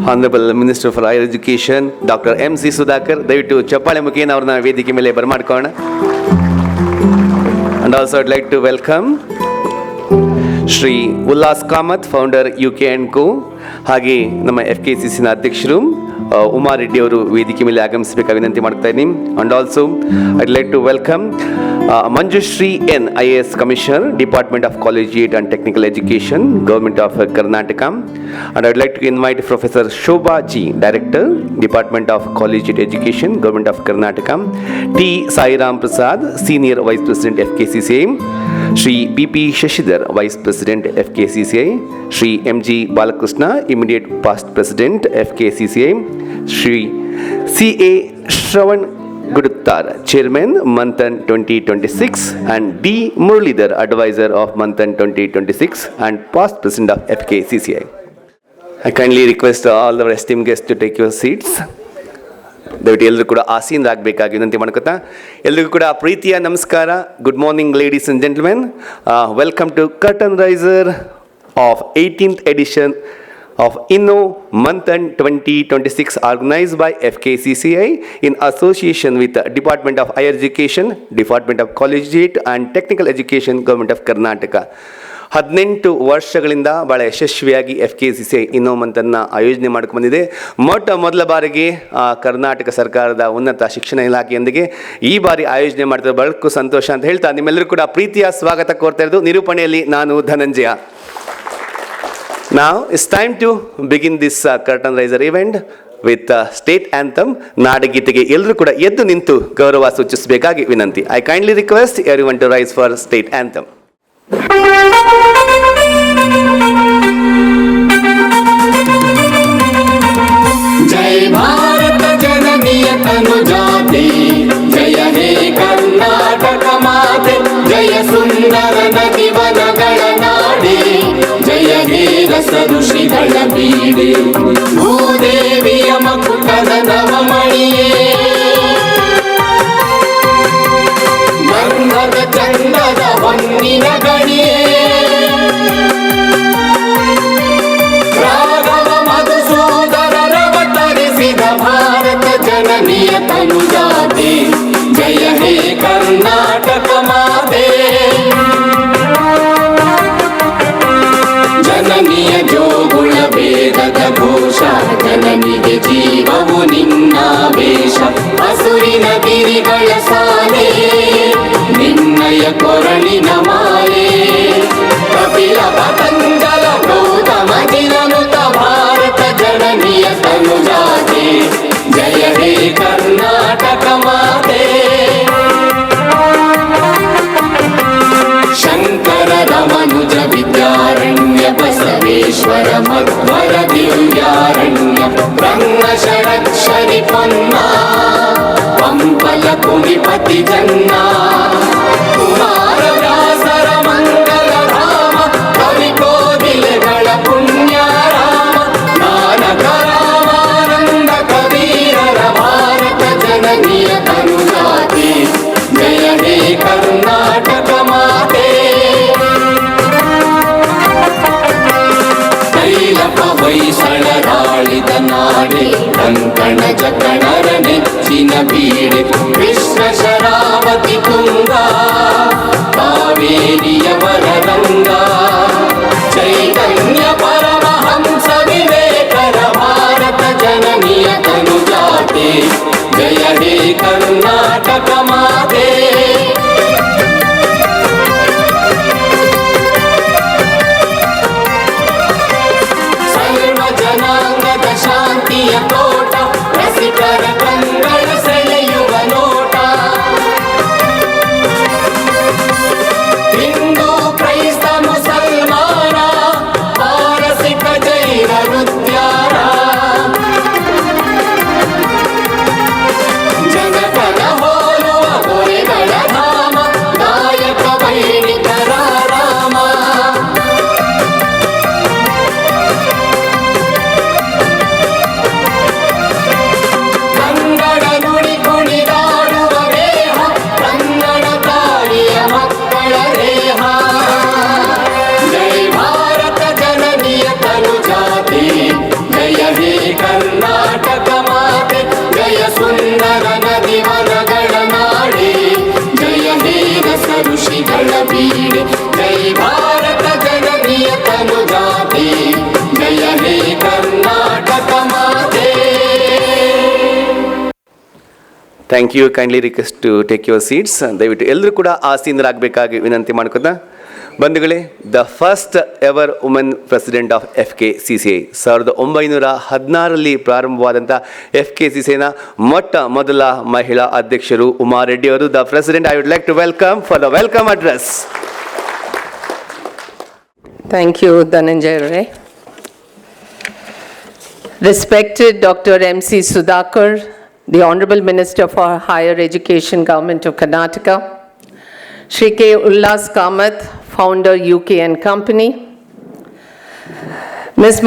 Hon'ble Minister for Higher Education, Dr. M.C. Sudhakar, ದಯವಿಟ್ಟು ಚಪ್ಪಾಳೆ ಮುಖೇನ ಅವ್ರನ್ನ ವೇದಿಕೆ ಮೇಲೆ ಬರಮಾಡ್ಕೋಣ. And also I'd like to welcome Shri Ullas Kamat, founder UK & Co. ಹಾಗೆ ನಮ್ಮ FKCCI ನ ಅಧ್ಯಕ್ಷರು ಉಮಾ ರೆಡ್ಡಿ ಅವರು ವೇದಿಕೆ ಮೇಲೆ ಆಗಮಿಸಬೇಕಾಗಿ ವಿನಂತಿ ಮಾಡ್ತಾ ಇದ್ದೀನಿ. And also I'd like to welcome Shri N, IAS Commissioner, Department of Collegiate and Technical Education, Government of Karnataka. And I'd like to invite Professor Shobha G, Director, Department of Collegiate Education, Government of Karnataka. T. Sairam Prasad, Senior Vice President, FKCCI. Shri B.P. Shashidhar, Vice President, FKCCI. Shri M.G. Balakrishna, Immediate Past President, FKCCI. Shri C.A. Shravan Guduttar, Chairman, MANTHAN 2026, and D. Muralidhar, Advisor of MANTHAN 2026 and Past President of FKCCI. I kindly request all our esteemed guests to take your seats. ದಯವಿಟ್ಟು ಎಲ್ಲರೂ ಕೂಡ ಆಸೀನರಾಗಬೇಕಾಗಿ ವಿನಂತಿ ಮಾಡ್ಕೊತಾ ಎಲ್ಲರಿಗೂ ಕೂಡ ಪ್ರೀತಿಯ ನಮಸ್ಕಾರ. Good morning ladies and gentlemen. Welcome to curtain raiser of 18th edition of INNO MANTHAN 2026 organized by FKCCI in association with Department of Higher Education, Department of Collegiate and Technical Education, Government of Karnataka. 18 ವರ್ಷಗಳಿಂದ ಬಹಳ ಯಶಸ್ವಿಯಾಗಿ FKCCI INNO MANTHAN ಆಯೋಜನೆ ಮಾಡಿಕೊಂಡಿದೆ. ಮೊದಲ ಬಾರಿಗೆ ಕರ್ನಾಟಕ ಸರ್ಕಾರದ ಉನ್ನತ ಶಿಕ್ಷಣ ಇಲಾಖೆಯೊಂದಿಗೆ ಈ ಬಾರಿ ಆಯೋಜನೆ ಮಾಡ್ತಾರೆ. ಬಹಳ ಸಂತೋಷ ಅಂತ ಹೇಳ್ತಾ ನಿಮ್ಮೆಲ್ಲರೂ ಕೂಡ ಪ್ರೀತಿಯ ಸ್ವಾಗತ ಕೋರ್ತಾ ಇರೋದು. ನಿರೂಪಣೆಯಲ್ಲಿ ನಾನು Dhananjaya. Now it's time to begin this curtain raiser event with state anthem. ನಾಡಗೀತೆಗೆ ಎಲ್ಲರೂ ಕೂಡ ಎದ್ದು ನಿಂತು ಗೌರವ ಸೂಚಿಸಬೇಕಾಗಿ ವಿನಂತಿ. I kindly request everyone to rise for state anthem. जय भारत जननीय तनुजाते, जय हे कर्नाटक माते, जय सुंदर नदी वनಗಳ ನಾಡೆ, जय हे रस ಋಷಿಗಳ ಬೀಡೆ, ಭೂದೇವಿಯ ಮಕುಟದ ನವಮಣಿಯೇ, ಗಂಧದ ಚಂದದ ಹೊನ್ನಿನ ಗಣಿಯೇ, भारत जननीय तनुजाते, जय हे कर्नाटक माते, ಜನನಿಯ ಜೋಗುಳ ವೇದದ ಘೋಷ, ಜನನಿಗೆ ಜೀವವು ನಿನ್ನಾವೇಶ, ಹಸುರಿನ ಗಿರಿಗಳ ಸಾಲೆ, ನಿನ್ನಯ ಕೊರಳಿನ ಮಾಲೆ, ಕಪಿಲ ಪತಂಜಲ ಗೌತಮ ಗಿರನುತ ಭಾರತ ಜನನಿಯ ತನುಜಾತೆ, ಜಯ ಹೇ ಕರ್ನಾಟಕ ಮಾತೆ, ಶಂಕರ ರಮನುಜ ವಿದ್ಯಾರಣ್ಯ ಬಸವೇಶ್ವರ ಮಧ್ವರ ದಿವ್ಯಾರಣ್ಯ, ರಂಗ ಷಡಕ್ಷರಿ ಪೊನ್ನ ಪಂಪಲ ಕುಡಿಪತಿ ಜನ್ನ, ಕುಮಾರ ವ್ಯಾಸರ ಮಂಗಲ ಧಾಮ, ಕವಿ ಕೋಗಿಲೆಗಳ ಪುಣ್ಯ ರಾಮ, ನಾನಕ ರಾಮಾನಂದ ಕಬೀರರ ಭಾರತ ಜನನಿಯ ತನುಜಾತೆ, ಜಯ ಹೇ ಕರ್ನಾಟಕ ಮಾತೆ, ಕೈಲಪ ಹೊಯ್ಸಳರಾಳಿದ ನಾಡೆ, ಕಂಕಣ ಜಕಣರ ನೆಚ್ಚಿನ ಬೀಡೆ, ಕೃಷ್ಣ ಶರಾವತಿ ತುಂಗ, ಕಾವೇರಿಯವರ ರಂಗ, ಚೈತನ್ಯ ಪರಮಹಂಸ ವಿವೇಕರ ಭಾರತ ಜನನಿಯ ತನುಜಾತೆ, ಜಯ ಹೇ ಕರ್ನಾಟಕ ಮಾತೆ. Thank you. Kindly request to take your seats. ದಯವಿಟ್ಟು ಎಲ್ಲರೂ ಕೂಡ ಆಸೀನರಾಗಬೇಕಾಗಿ ವಿನಂತಿ ಮಾಡ್ಕೋತಾ ಬಂಧುಗಳೇ, the first ever women president of FKCCI 1916ರಲ್ಲಿ ಪ್ರಾರಂಭವಾದಂಥ FKCCIನ ಮೊಟ್ಟ ಮೊದಲ ಮಹಿಳಾ ಅಧ್ಯಕ್ಷರು ಉಮಾ ರೆಡ್ಡಿ ಅವರು. The president, I would like to welcome for the welcome address. Thank you, Dhananjay Ray. Respected Dr. M.C. Sudhakar, the Honorable Minister for Higher Education, Government of Karnataka, Shri K. Ullas Kamat, Founder UK and Company, Ms.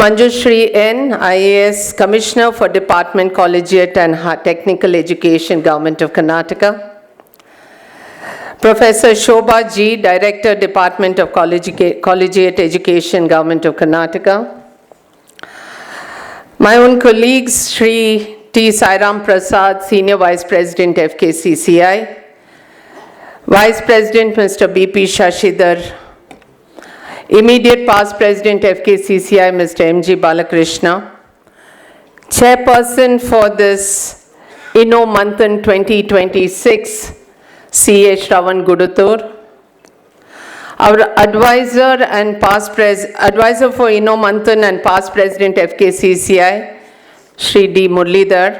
Shri N., IAS Commissioner for Department Collegiate and Technical Education, Government of Karnataka, Professor Shobha G., Director, Department of Collegiate Education, Government of Karnataka. My own colleagues, Shri T. Sairam Prasad, Senior Vice President, FKCCI. Vice President, Mr. B.P. Shashidhar. Immediate past President, FKCCI, Mr. M.G. Balakrishna. Chairperson for this INNO MANTHAN 2026, C.A. Shravan Gudutur. Our advisor and advisor for INNO MANTHAN and past president FKCCI, Shri D. Murlidhar.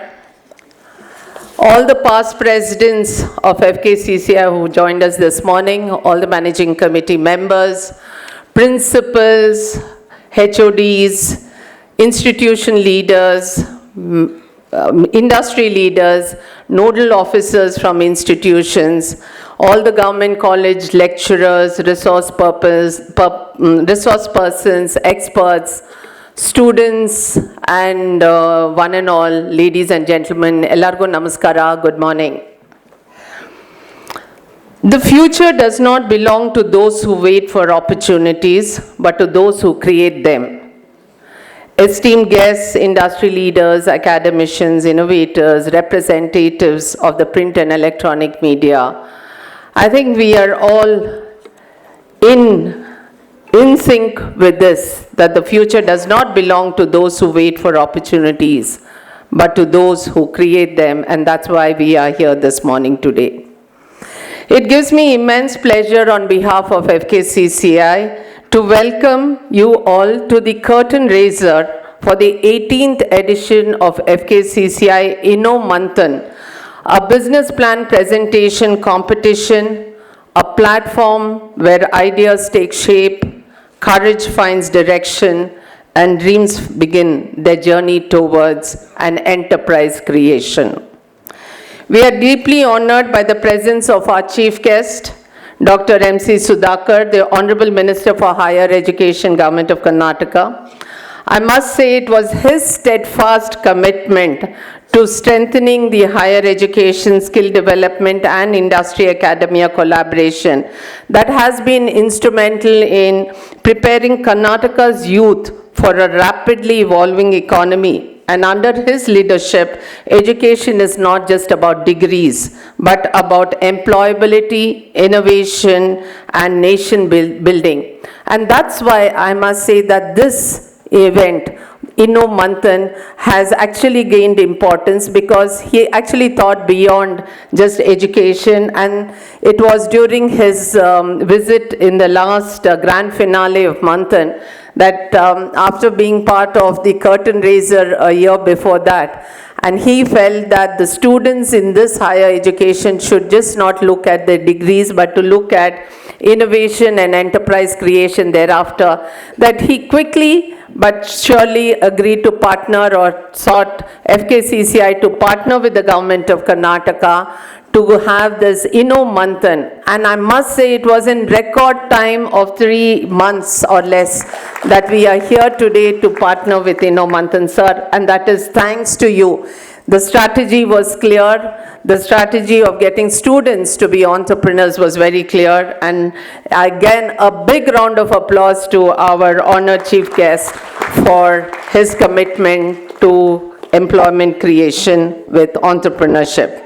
All the past presidents of FKCCI who joined us this morning, all the managing committee members, principals, HODs, institution leaders, industry leaders, nodal officers from institutions, all the government college lecturers, resource persons, experts, students, and one and all, ladies and gentlemen, ellargu namaskara, good morning. The future does not belong to those who wait for opportunities, but to those who create them. Esteemed guests, industry leaders, academicians, innovators, representatives of the print and electronic media, I think we are all in sync with this, that the future does not belong to those who wait for opportunities, but to those who create them, and that's why we are here this morning today. It gives me immense pleasure on behalf of FKCCI to welcome you all to the curtain raiser for the 18th edition of FKCCI INNO MANTHAN, a business plan presentation competition, a platform where ideas take shape, courage finds direction, and dreams begin their journey towards an enterprise creation. We are deeply honored by the presence of our chief guest, Dr. M.C. Sudhakar, the Honorable Minister for Higher Education, Government of Karnataka. I must say it was his steadfast commitment to strengthening the higher education, skill development, and industry academia collaboration that has been instrumental in preparing Karnataka's youth for a rapidly evolving economy. And under his leadership, education is not just about degrees, but about employability, innovation, and nation building. And that's why I must say that this event, INNO MANTHAN, has actually gained importance because he actually thought beyond just education, and it was during his visit in the last grand finale of MANTHAN that after being part of the curtain raiser a year before that, and he felt that the students in this higher education should just not look at their degrees but to look at innovation and enterprise creation thereafter, that he quickly but surely agreed to partner or sought FKCCI to partner with the government of Karnataka to have this INNO MANTHAN. And I must say it was in record time of 3 months or less that we are here today to partner with INNO MANTHAN, sir, and that is thanks to you. The strategy was clear. The strategy of getting students to be entrepreneurs was very clear. And again, a big round of applause to our honored chief guest for his commitment to employment creation with entrepreneurship.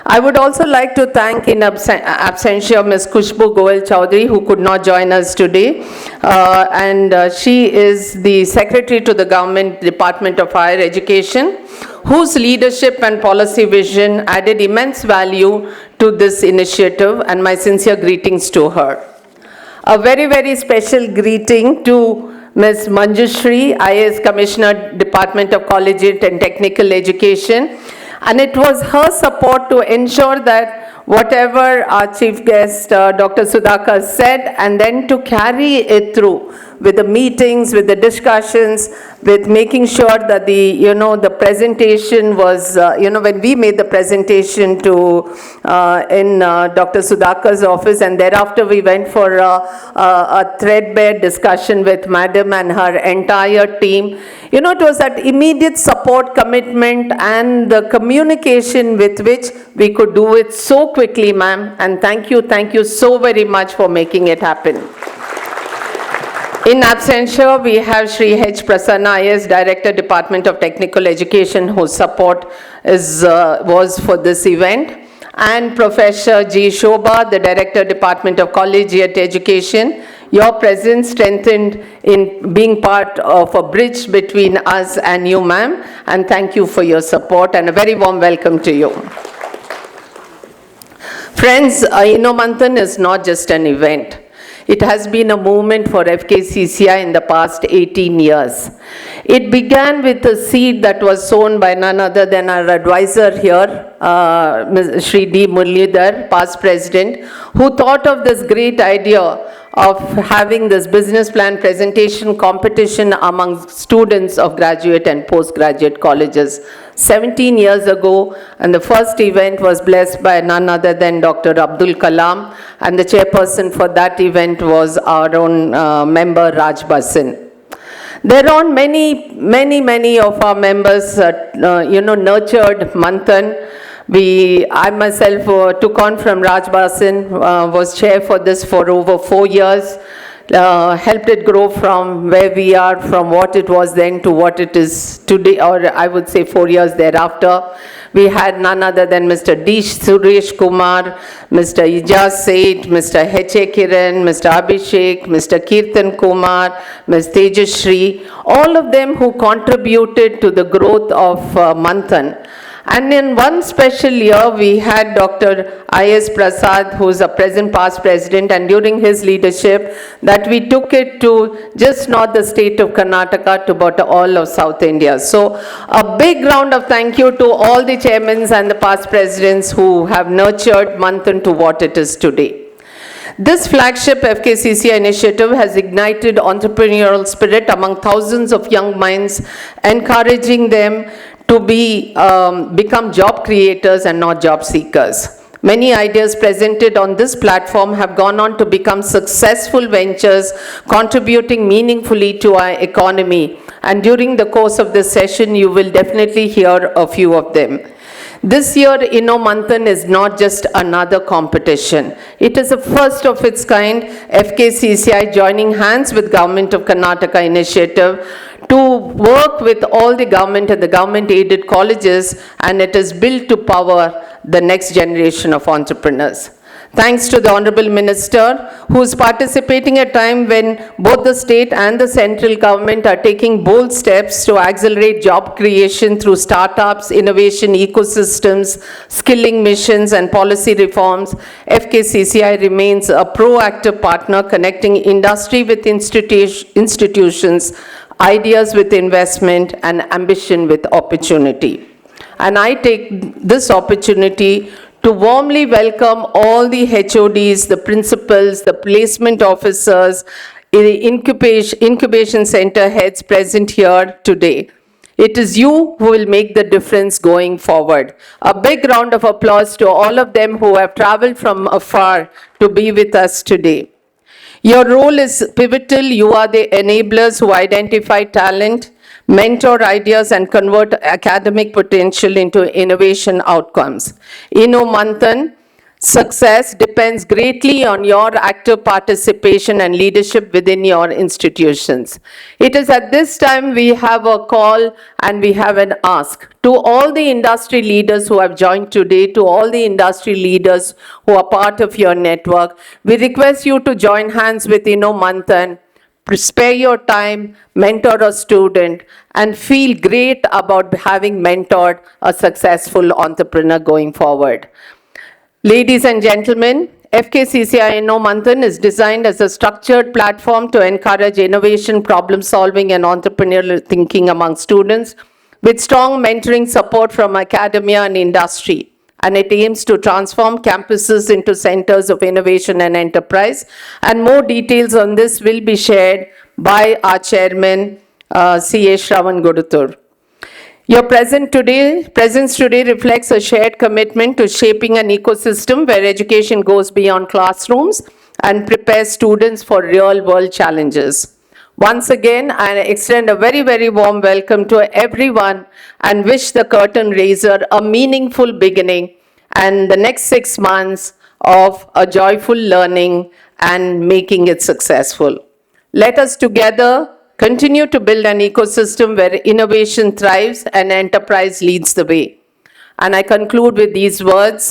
I would also like to thank in absentia Ms. Khushbu Goel Chowdhury, who could not join us today. She is the Secretary to the Government Department of Higher Education, whose leadership and policy vision added immense value to this initiative, and my sincere greetings to her. A very, very special greeting to Ms. Shri, IAS Commissioner, Department of Collegiate and Technical Education. And it was her support to ensure that whatever our chief guest, Dr. Sudhakar said, and then to carry it through with the meetings, with the discussions, with making sure that the presentation was, when we made the presentation in Dr. Sudhakar's office, and thereafter we went for a threadbare discussion with Madam and her entire team. It was that immediate support, commitment, and the communication with which we could do it so quickly, ma'am. And thank you so very much for making it happen. In absentia, we have Shri H. Prasanna, IAS Director, Department of Technical Education, whose support was for this event, and Professor G. Shobha, the Director, Department of Collegiate Education. Your presence strengthened in being part of a bridge between us and you, ma'am, and thank you for your support, and a very warm welcome to you. Friends, INNO MANTHAN is not just an event. It has been a movement for FKCCI in the past 18 years. It began with a seed that was sown by none other than our advisor here, Shri D. Muralidhar, past president, who thought of this great idea of having this business plan presentation competition among students of graduate and postgraduate colleges 17 years ago, and the first event was blessed by none other than Dr. Abdul Kalam, and the chairperson for that event was our own member Raj Basin. There are many of our members nurtured Manthan. I myself took on from Raj Basin, was chair for this for over 4 years, helped it grow from where we are, from what it was then to what it is today, or I would say 4 years thereafter. We had none other than Mr. D. Suresh Kumar, Mr. Ijaz Seth, Mr. H.A. Kiran, Mr. Abhishek, Mr. Kirtan Kumar, Ms. Tejas Shri, all of them who contributed to the growth of Manthan. And in one special year, we had Dr. I.S. Prasad, who is a present past president, and during his leadership, that we took it to just not the state of Karnataka, to but all of South India. So a big round of thank you to all the chairmen and the past presidents who have nurtured Manthan to what it is today. This flagship FKCCI initiative has ignited entrepreneurial spirit among thousands of young minds, encouraging them to become job creators and not job seekers. Many ideas presented on this platform have gone on to become successful ventures, contributing meaningfully to our economy. And during the course of this session, you will definitely hear a few of them. This year, INNO MANTHAN is not just another competition. It is a first of its kind, FKCCI joining hands with Government of Karnataka initiative to work with all the government and the government-aided colleges, and it is built to power the next generation of entrepreneurs. Thanks to the Honorable Minister, who is participating at a time when both the state and the central government are taking bold steps to accelerate job creation through startups, innovation ecosystems, skilling missions, and policy reforms. FKCCI remains a proactive partner connecting industry with institutions, ideas with investment, and ambition with opportunity. And I take this opportunity to warmly welcome all the HODs, the principals, the placement officers, the incubation center heads present here today. It is you who will make the difference going forward. A big round of applause to all of them who have traveled from afar to be with us today. Your role is pivotal. You are the enablers who identify talent, mentor ideas, and convert academic potential into innovation outcomes. INNO MANTHAN Success depends greatly on your active participation and leadership within your institutions. It is at this time we have a call and we have an ask to all the industry leaders who have joined today, to all the industry leaders who are part of your network. We request you to join hands with INNO MANTHAN, spare your time, mentor a student, and feel great about having mentored a successful entrepreneur going forward. Ladies and gentlemen, FKCCI INNO MANTHAN is designed as a structured platform to encourage innovation, problem solving, and entrepreneurial thinking among students with strong mentoring support from academia and industry. And it aims to transform campuses into centers of innovation and enterprise. And more details on this will be shared by our chairman, C.A. Shravan Gurutur. Your presence today reflects a shared commitment to shaping an ecosystem where education goes beyond classrooms and prepares students for real-world challenges. Once again, I extend a very, very warm welcome to everyone and wish the curtain raiser a meaningful beginning and the next 6 months of a joyful learning and making it successful. Let us together continue to build an ecosystem where innovation thrives and enterprise leads the way. And I conclude with these words: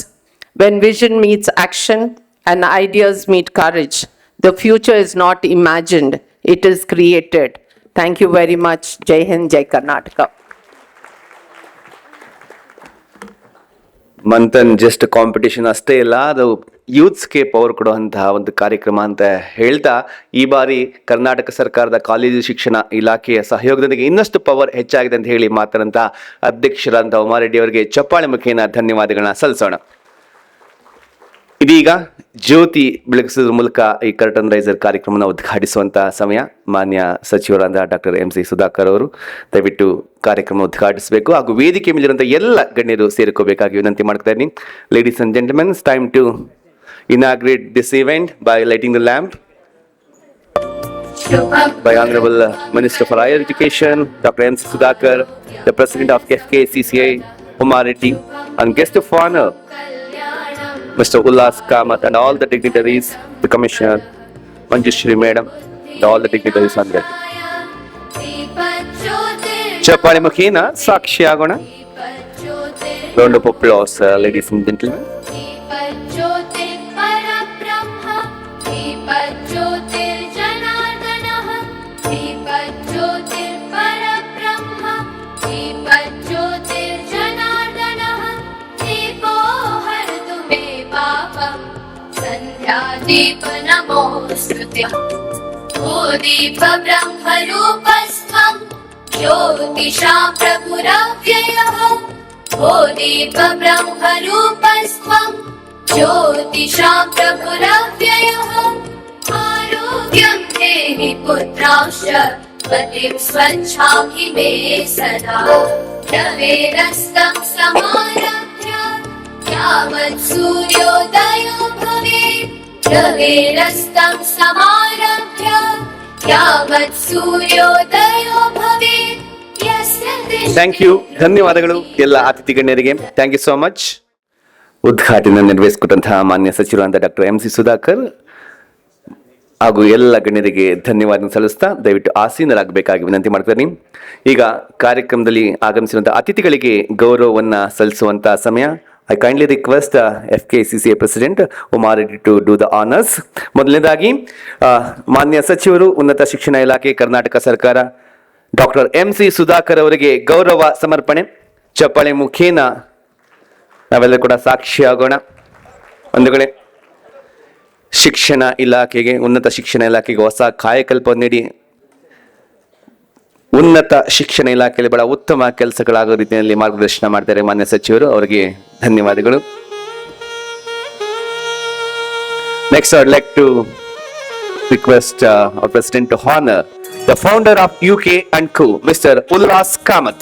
when vision meets action and ideas meet courage, the future is not imagined, it is created. Thank you very much. Jai Hind, Jai Karnataka. Manthan just competition ಅಷ್ಟೇ ಇಲ್ಲ, ಅದು ಯೂತ್ಸ್ಗೆ power ಕೊಡುವಂತಹ ಒಂದು ಕಾರ್ಯಕ್ರಮ ಅಂತ ಹೇಳ್ತಾ, ಈ ಬಾರಿ ಕರ್ನಾಟಕ ಸರ್ಕಾರದ ಕಾಲೇಜು ಶಿಕ್ಷಣ ಇಲಾಖೆಯ ಸಹಯೋಗದೊಂದಿಗೆ ಇನ್ನಷ್ಟು ಪವರ್ ಹೆಚ್ಚಾಗಿದೆ ಅಂತ ಹೇಳಿ ಮಾತನಾದಂಥ ಅಧ್ಯಕ್ಷರಾದಂಥ ಉಮಾರೆಡ್ಡಿ ಅವರಿಗೆ ಚಪ್ಪಾಳೆ ಮುಖೇನ ಧನ್ಯವಾದಗಳನ್ನ ಸಲ್ಲಿಸೋಣ. ಇದೀಗ ಜ್ಯೋತಿ ಬೆಳಗಿಸೋದ್ರ ಮೂಲಕ ಈ ಕರ್ಟನ್ ರೈಸರ್ ಕಾರ್ಯಕ್ರಮನ ಉದ್ಘಾಟಿಸುವಂತಹ ಸಮಯ. ಮಾನ್ಯ ಸಚಿವರಾದ ಡಾಕ್ಟರ್ MC ಸುಧಾಕರ್ ಅವರು ದಯವಿಟ್ಟು ಕಾರ್ಯಕ್ರಮ ಉದ್ಘಾಟಿಸಬೇಕು ಹಾಗೂ ವೇದಿಕೆ ಮೇಲಿರುವಂಥ ಎಲ್ಲ ಗಣ್ಯರು ಸೇರಿಕೋಬೇಕಾಗಿ ವಿನಂತಿ ಮಾಡ್ತಾ ಇದ್ದೀನಿ. Ladies and gentlemen, it's time to inaugurate this event by lighting the lamp by Honorable Minister for Higher Education, Dr. MC Sudhakar, the President of FKCCI, Umareddy, and guest of honor, Mr. Ullas, Kamat, and all the dignitaries, the Commissioner, Shri Madam, and all the dignitaries on there. Chappali Mukhina, Sakshi Agona. Round of applause, ladies and gentlemen. दीप नमोस्तुते ओ दीप ब्रह्मरूपस्त्वं ज्योतिषा प्रभुरव्ययः ओ दीप ब्रह्मरूपस्त्वं ज्योतिषा प्रभुरव्ययः आरोग्यं देहि पुत्राश्च पतिं स्वच्छामि मे सदा रवेरस्तं समारभ्य यावत् सूर्योदयो भवेत् रवेरस्तं समारभ्य यावत् सूर्योदयो भवेत् thank you, ಧನ್ಯವಾದಗಳು ಎಲ್ಲ ಅತಿಥಿ ಗಣ್ಯರಿಗೆ. Thank you so much. ಉದ್ಘಾಟನೆ ನೆರವೇರಿಸಿಕೊಟ್ಟಂತಹ ಮಾನ್ಯ ಸಚಿವರಾದ ಡಾಕ್ಟರ್ MC ಸುಧಾಕರ್ ಹಾಗೂ ಎಲ್ಲ ಗಣ್ಯರಿಗೆ ಧನ್ಯವಾದ ಸಲ್ಲಿಸ್ತಾ ದಯವಿಟ್ಟು ಆಸೀನರಾಗಬೇಕಾಗಿ ವಿನಂತಿ ಮಾಡ್ತೀನಿ. ಈಗ ಕಾರ್ಯಕ್ರಮದಲ್ಲಿ ಆಗಮಿಸಿರುವಂತಹ ಅತಿಥಿಗಳಿಗೆ ಗೌರವವನ್ನು ಸಲ್ಲಿಸುವಂತಹ ಸಮಯ. I kindly request FKCCI President Umareddy to do the honors. ಮೊದಲನೇದಾಗಿ ಮಾನ್ಯ ಸಚಿವರು, ಉನ್ನತ ಶಿಕ್ಷಣ ಇಲಾಖೆ, ಕರ್ನಾಟಕ ಸರ್ಕಾರ, ಡಾಕ್ಟರ್ MC ಸುಧಾಕರ್ ಅವರಿಗೆ ಗೌರವ ಸಮರ್ಪಣೆ. ಚಪ್ಪಾಳೆ ಮುಖೇನ ನಾವೆಲ್ಲರೂ ಕೂಡ ಸಾಕ್ಷಿಯಾಗೋಣ. ಬಂಧುಗಳೇ, ಶಿಕ್ಷಣ ಇಲಾಖೆಗೆ, ಉನ್ನತ ಶಿಕ್ಷಣ ಇಲಾಖೆಗೆ ಹೊಸ ಕಾಯಕಲ್ಪ ನೀಡಿ ಉನ್ನತ ಶಿಕ್ಷಣ ಇಲಾಖೆಯಲ್ಲಿ ಬಹಳ ಉತ್ತಮ ಕೆಲಸಗಳಾಗೋ ರೀತಿಯಲ್ಲಿ ಮಾರ್ಗದರ್ಶನ ಮಾಡ್ತಾರೆ ಮಾನ್ಯ ಸಚಿವರು. ಅವರಿಗೆ ಧನ್ಯವಾದಗಳು. Next, I would like to request our President to honor the founder of UK&Co, Mr. Ullas Kamat.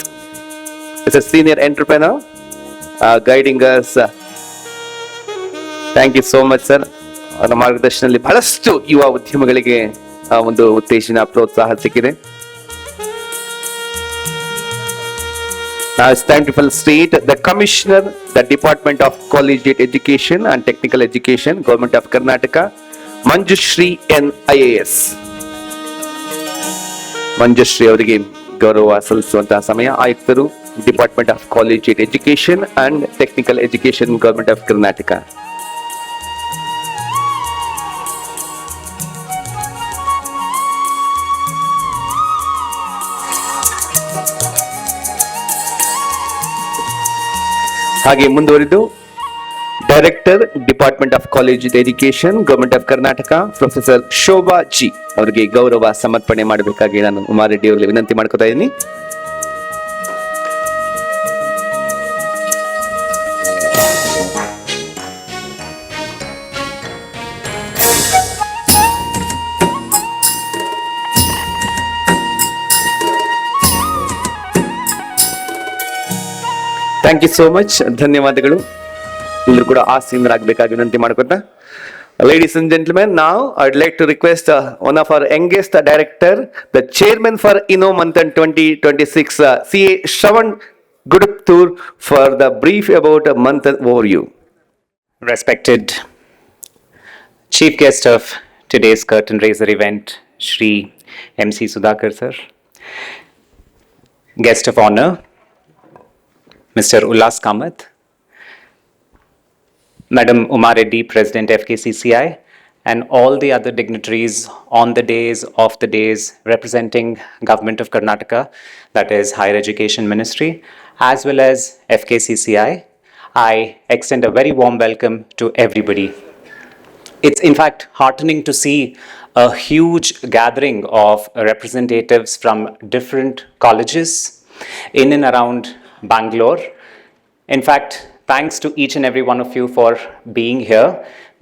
He's a senior entrepreneur guiding us. Thank you so much, sir. ಅವರ ಮಾರ್ಗದರ್ಶನದಲ್ಲಿ ಬಹಳಷ್ಟು ಯುವ ಉದ್ಯಮಗಳಿಗೆ ಒಂದು ಉತ್ತೇಜನ, ಪ್ರೋತ್ಸಾಹ ಸಿಕ್ಕಿದೆ. Now it's time to felicitate the Commissioner, the Department of Collegiate Education and Technical Education, Government of Karnataka, Shri N IAS. Shri ಅವರಿಗೆ ಗೌರವ ಸಲ್ಲಿಸುವಂತಹ ಸಮಯ. ಆಯುಕ್ತರು, department of collegiate education and technical education, government of Karnataka. ಹಾಗೆ ಮುಂದುವರಿದು director, department of college education, government of Karnataka, professor Shobha G ಅವರಿಗೆ ಗೌರವ ಸಮರ್ಪಣೆ ಮಾಡಬೇಕಾಗಿ ನಾನು ಉಮಾರೆಡ್ಡಿ ಅವರಿಗೆ ವಿನಂತಿ ಮಾಡ್ಕೊತಾ ಇದ್ದೀನಿ. Thank you so much. ಧನ್ಯವಾದಗಳು. ಎಲ್ಲರೂ ಕೂಡ ಆಸೀನರಾಗಬೇಕಾಗಿ ವಿನಂತಿ ಮಾಡ್ಕೊತಾ. Ladies and gentlemen, now I'd like to request one of our youngest director, the chairman for INNO MANTHAN 2026, CA Shravan Guduptur, for the brief about MANTHAN overview. Respected chief guest of today's curtain raiser event, Shri MC Sudhakar sir, guest of honor, Mr. Ullas Kamat, Madam Uma Reddy, President FKCCI, and all the other dignitaries on the days, off the days, representing Government of Karnataka, that is Higher Education Ministry, as well as FKCCI. I extend a very warm welcome to everybody. It's in fact heartening to see a huge gathering of representatives from different colleges in and around Bangalore. In fact, thanks to each and every one of you for being here,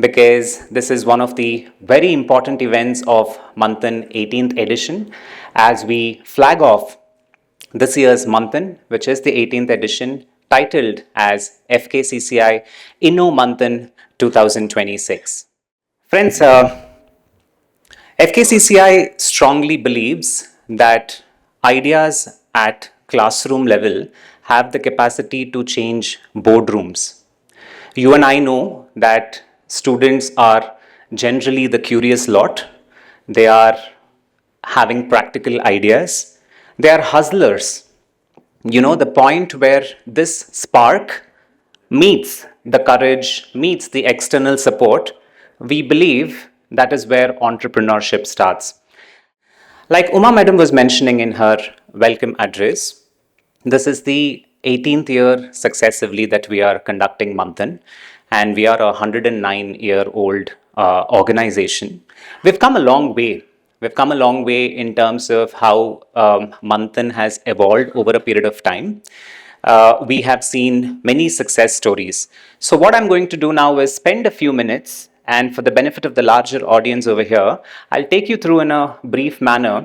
because this is one of the very important events of MANTHAN 18th edition, as we flag off this year's MANTHAN, which is the 18th edition, titled as FKCCI INNO MANTHAN 2026. Friends, FKCCI strongly believes that ideas at classroom level have the capacity to change boardrooms. You and I know that students are generally the curious lot. They are having practical ideas. They are hustlers. You know, the point where this spark meets the courage, meets the external support, we believe that is where entrepreneurship starts. Like Uma Madam was mentioning in her welcome address, this is the 18th year successively that we are conducting MANTHAN, and we are a 109-year-old organization. We've come a long way. We've come a long way in terms of how MANTHAN has evolved over a period of time. We have seen many success stories. So what I'm going to do now is spend a few minutes, and for the benefit of the larger audience over here, I'll take you through in a brief manner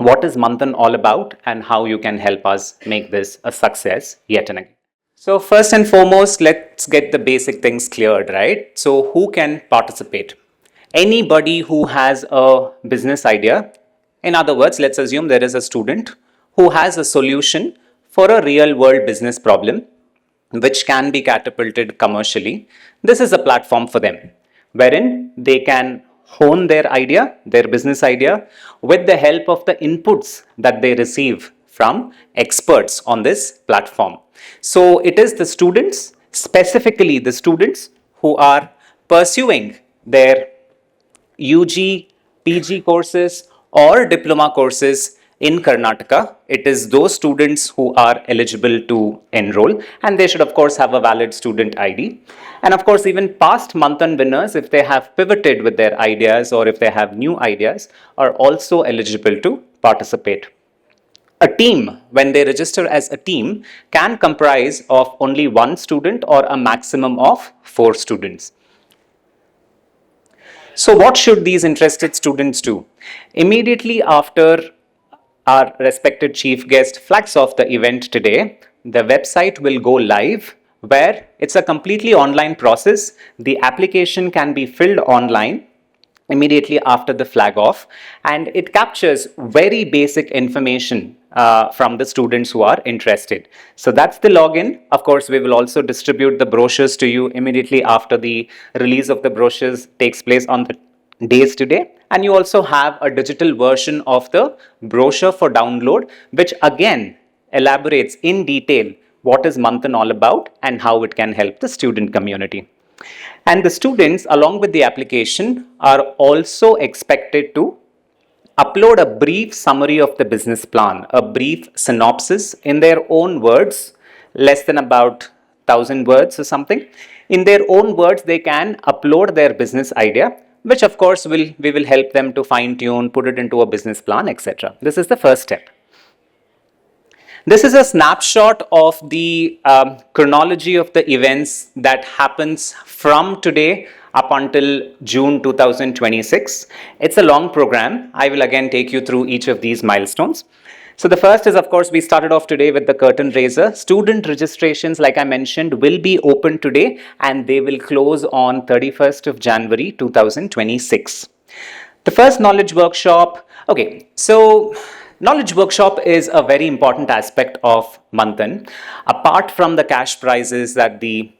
what is MANTHAN all about and how you can help us make this a success yet again. So first and foremost, let's get the basic things cleared, right? So who can participate? Anybody who has a business idea. In other words, let's assume there is a student who has a solution for a real world business problem which can be catapulted commercially. This is a platform for them wherein they can hone their idea, their business idea, with the help of the inputs that they receive from experts on this platform. So it is the students, specifically the students who are pursuing their UG, PG courses or diploma courses in Karnataka. It is those students who are eligible to enroll, and they should of course have a valid student ID. And of course, even past MANTHAN winners, if they have pivoted with their ideas or if they have new ideas, are also eligible to participate. A team, when they register as a team, can comprise of only one student or a maximum of 4 students. So what should these interested students do? Immediately after our respected chief guest flags off the event today, the website will go live, where it's a completely online process. The application can be filled online immediately after the flag off, and it captures very basic information from the students who are interested. So that's the login. Of course, we will also distribute the brochures to you immediately after the release of the brochures takes place on the days today. And you also have a digital version of the brochure for download, which again elaborates in detail what is Manthan all about and how it can help the student community. And the students, along with the application, are also expected to upload a brief summary of the business plan, a brief synopsis in their own words, less than about 1,000 words or something. In their own words, they can upload their business idea, which of course we will help them to fine tune, put it into a business plan, etc. This is the first step. This is a snapshot of the chronology of the events that happens from today up until June 2026. It's a long program. I will again take you through each of these milestones. So the first is, of course, we started off today with the curtain raiser. Student registrations, like I mentioned, will be open today and they will close on 31st of January 2026. The first knowledge workshop. Okay, so knowledge workshop is a very important aspect of Manthan. Apart from the cash prizes that the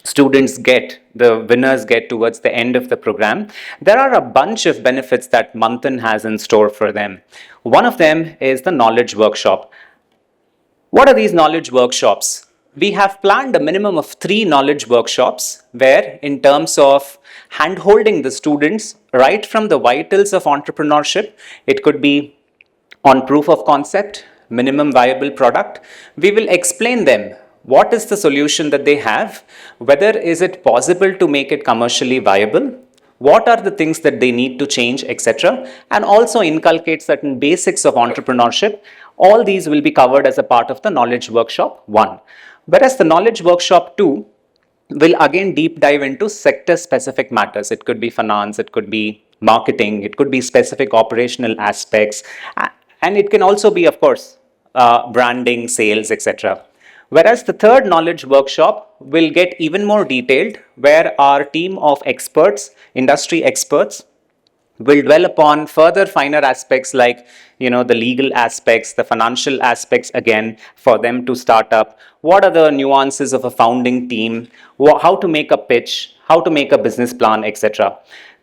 students get, the winners get towards the end of the program, there are a bunch of benefits that Manthan has in store for them. One of them is the knowledge workshop. What are these knowledge workshops? We have planned a minimum of 3 knowledge workshops where, in terms of hand-holding the students right from the vitals of entrepreneurship, it could be on proof of concept, minimum viable product, we will explain them what is the solution that they have, whether is it possible to make it commercially viable, what are the things that they need to change, etc., and also inculcate certain basics of entrepreneurship. All these will be covered as a part of the knowledge workshop 1. Whereas the knowledge workshop 2 will again deep dive into sector specific matters. It could be finance, it could be marketing, it could be specific operational aspects, and it can also be, of course, branding, sales, etc. Whereas the third knowledge workshop will get even more detailed, where our team of experts, industry experts, will dwell upon further finer aspects like, the legal aspects, the financial aspects again for them to start up. What are the nuances of a founding team? How to make a pitch, how to make a business plan, etc.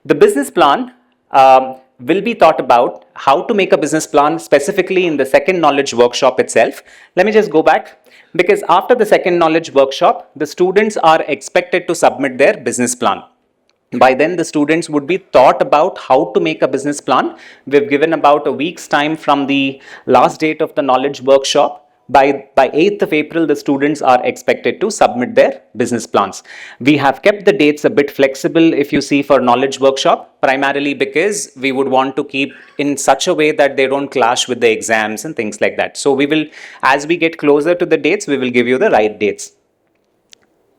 The business plan will be thought about how to make a business plan specifically in the second knowledge workshop itself. Let me just go back, because after the second knowledge workshop, the students are expected to submit their business plan. By then, the students would be taught about how to make a business plan. We've given about a week's time from the last date of the knowledge workshop. By 8th of April, the students are expected to submit their business plans. We have kept the dates a bit flexible, if you see, for knowledge workshop, primarily because we would want to keep in such a way that they don't clash with the exams and things like that. So we will, as we get closer to the dates, we will give you the right dates.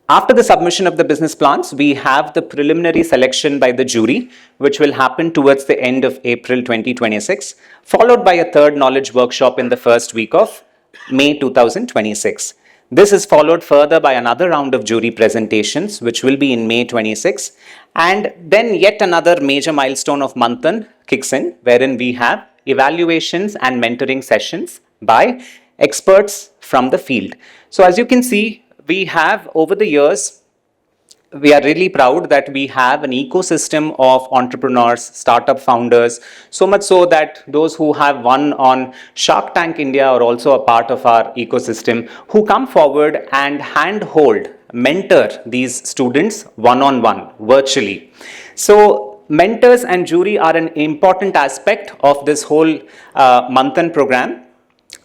After the submission of the business plans, we have the preliminary selection by the jury, which will happen towards the end of April 2026, followed by a third knowledge workshop in the first week of May 2026. This is followed further by another round of jury presentations, which will be in May 26. And then yet another major milestone of Manthan kicks in, wherein we have evaluations and mentoring sessions by experts from the field. So as you can see, we have over the years, we are really proud that we have an ecosystem of entrepreneurs, startup founders, so much so that those who have won on Shark Tank India are also a part of our ecosystem, who come forward and handhold, mentor these students one-on-one, virtually. So mentors and jury are an important aspect of this whole Manthan program.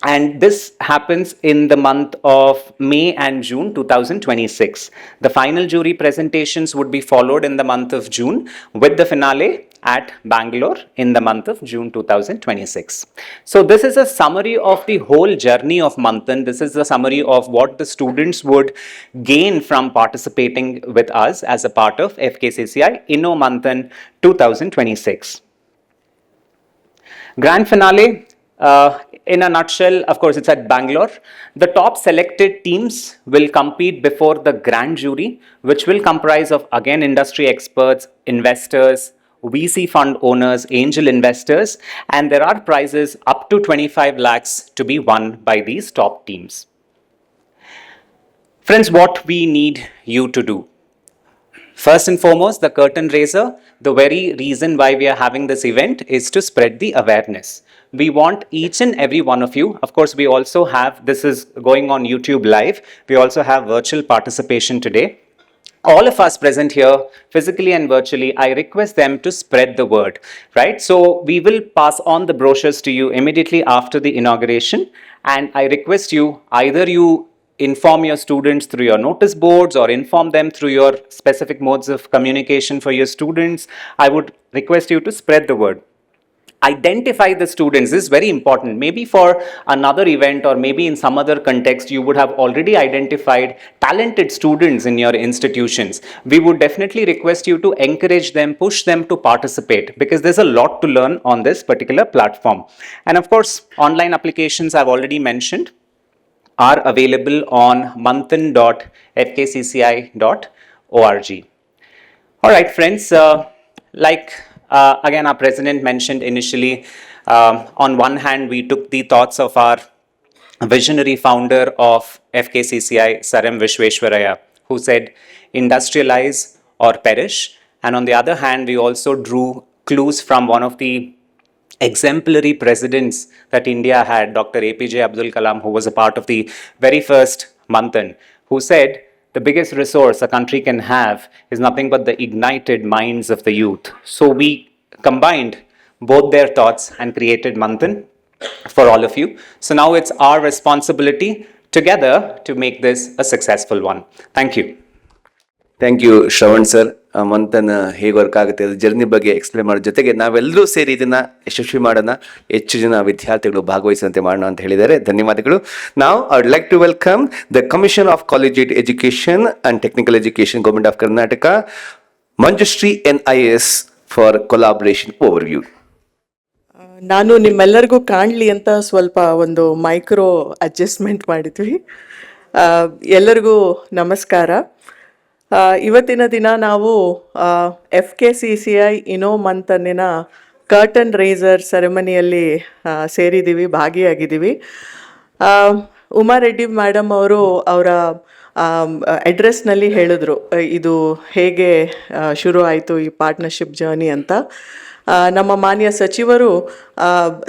And this happens in the month of May and June 2026. The final jury presentations would be followed in the month of June, with the finale at Bangalore in the month of June 2026. So this is a summary of the whole journey of Manthan. This is a summary of what the students would gain from participating with us as a part of FKCCI INNO Manthan 2026. Grand finale. In a nutshell, of course, it's at Bangalore. The top selected teams will compete before the grand jury, which will comprise of, again, industry experts, investors, VC fund owners, angel investors, and there are prizes up to 25 lakhs to be won by these top teams. Friends, what we need you to do. First and foremost, the curtain raiser, the very reason why we are having this event is to spread the awareness. We want each and every one of you, of course, we also have, this is going on YouTube Live, we also have virtual participation today. All of us present here, physically and virtually, I request them to spread the word, right? So we will pass on the brochures to you immediately after the inauguration, and I request you, either you inform your students through your notice boards or inform them through your specific modes of communication for your students. I would request you to spread the word. Identify the students. This is very important. Maybe for another event or maybe in some other context, you would have already identified talented students in your institutions. We would definitely request you to encourage them, push them to participate, because there's a lot to learn on this particular platform. And of course, online applications I've already mentioned are available on manthan.fkcci.org. All right, friends, again, our president mentioned initially, on one hand, we took the thoughts of our visionary founder of FKCCI, Sir M. Vishweshwaraya, who said, industrialize or perish. And on the other hand, we also drew clues from one of the exemplary presidents that India had, Dr. APJ Abdul Kalam, who was a part of the very first Manthan, who said, the biggest resource a country can have is nothing but the ignited minds of the youth. So we combined both their thoughts and created Manthan for all of you. So now it's our responsibility together to make this a successful one. Thank you. Thank you Shravan sir. Manthan ಹೇಗೆ work ಆಗುತ್ತೆ ಅದು journey ಬಗ್ಗೆ explain ಮಾಡೋ ಜೊತೆಗೆ ನಾವೆಲ್ಲರೂ ಸೇರಿ ಇದನ್ನು ಯಶಸ್ವಿ ಮಾಡೋಣ, ಹೆಚ್ಚು ಜನ ವಿದ್ಯಾರ್ಥಿಗಳು ಭಾಗವಹಿಸುವಂತೆ ಮಾಡೋಣ ಅಂತ ಹೇಳಿದ್ದಾರೆ. ಧನ್ಯವಾದಗಳು. ನಾವು I would like to welcome the commission of collegiate education and technical education, government of Karnataka, Manjushree NIS for collaboration overview. ನಾನು ನಿಮ್ಮೆಲ್ಲರಿಗೂ ಕಾಣಲಿ ಅಂತ ಸ್ವಲ್ಪ ಒಂದು ಮೈಕ್ರೋ ಅಡ್ಜಸ್ಟ್ಮೆಂಟ್ ಮಾಡಿದ್ವಿ. ಎಲ್ಲರಿಗೂ ನಮಸ್ಕಾರ. ಇವತ್ತಿನ ದಿನ ನಾವು FKCCI INNO ಮಂಥನ್ನಿನ ಕರ್ಟನ್ ರೈಸರ್ ಸೆರೆಮನಿಯಲ್ಲಿ ಸೇರಿದ್ದೀವಿ, ಭಾಗಿಯಾಗಿದ್ದೀವಿ. ಉಮಾ ರೆಡ್ಡಿ ಮೇಡಮ್ ಅವರು ಅವರ ಅಡ್ರೆಸ್ನಲ್ಲಿ ಹೇಳಿದ್ರು ಇದು ಹೇಗೆ ಶುರು ಆಯಿತು ಈ ಪಾರ್ಟ್ನರ್ಶಿಪ್ ಜರ್ನಿ ಅಂತ. ನಮ್ಮ ಮಾನ್ಯ ಸಚಿವರು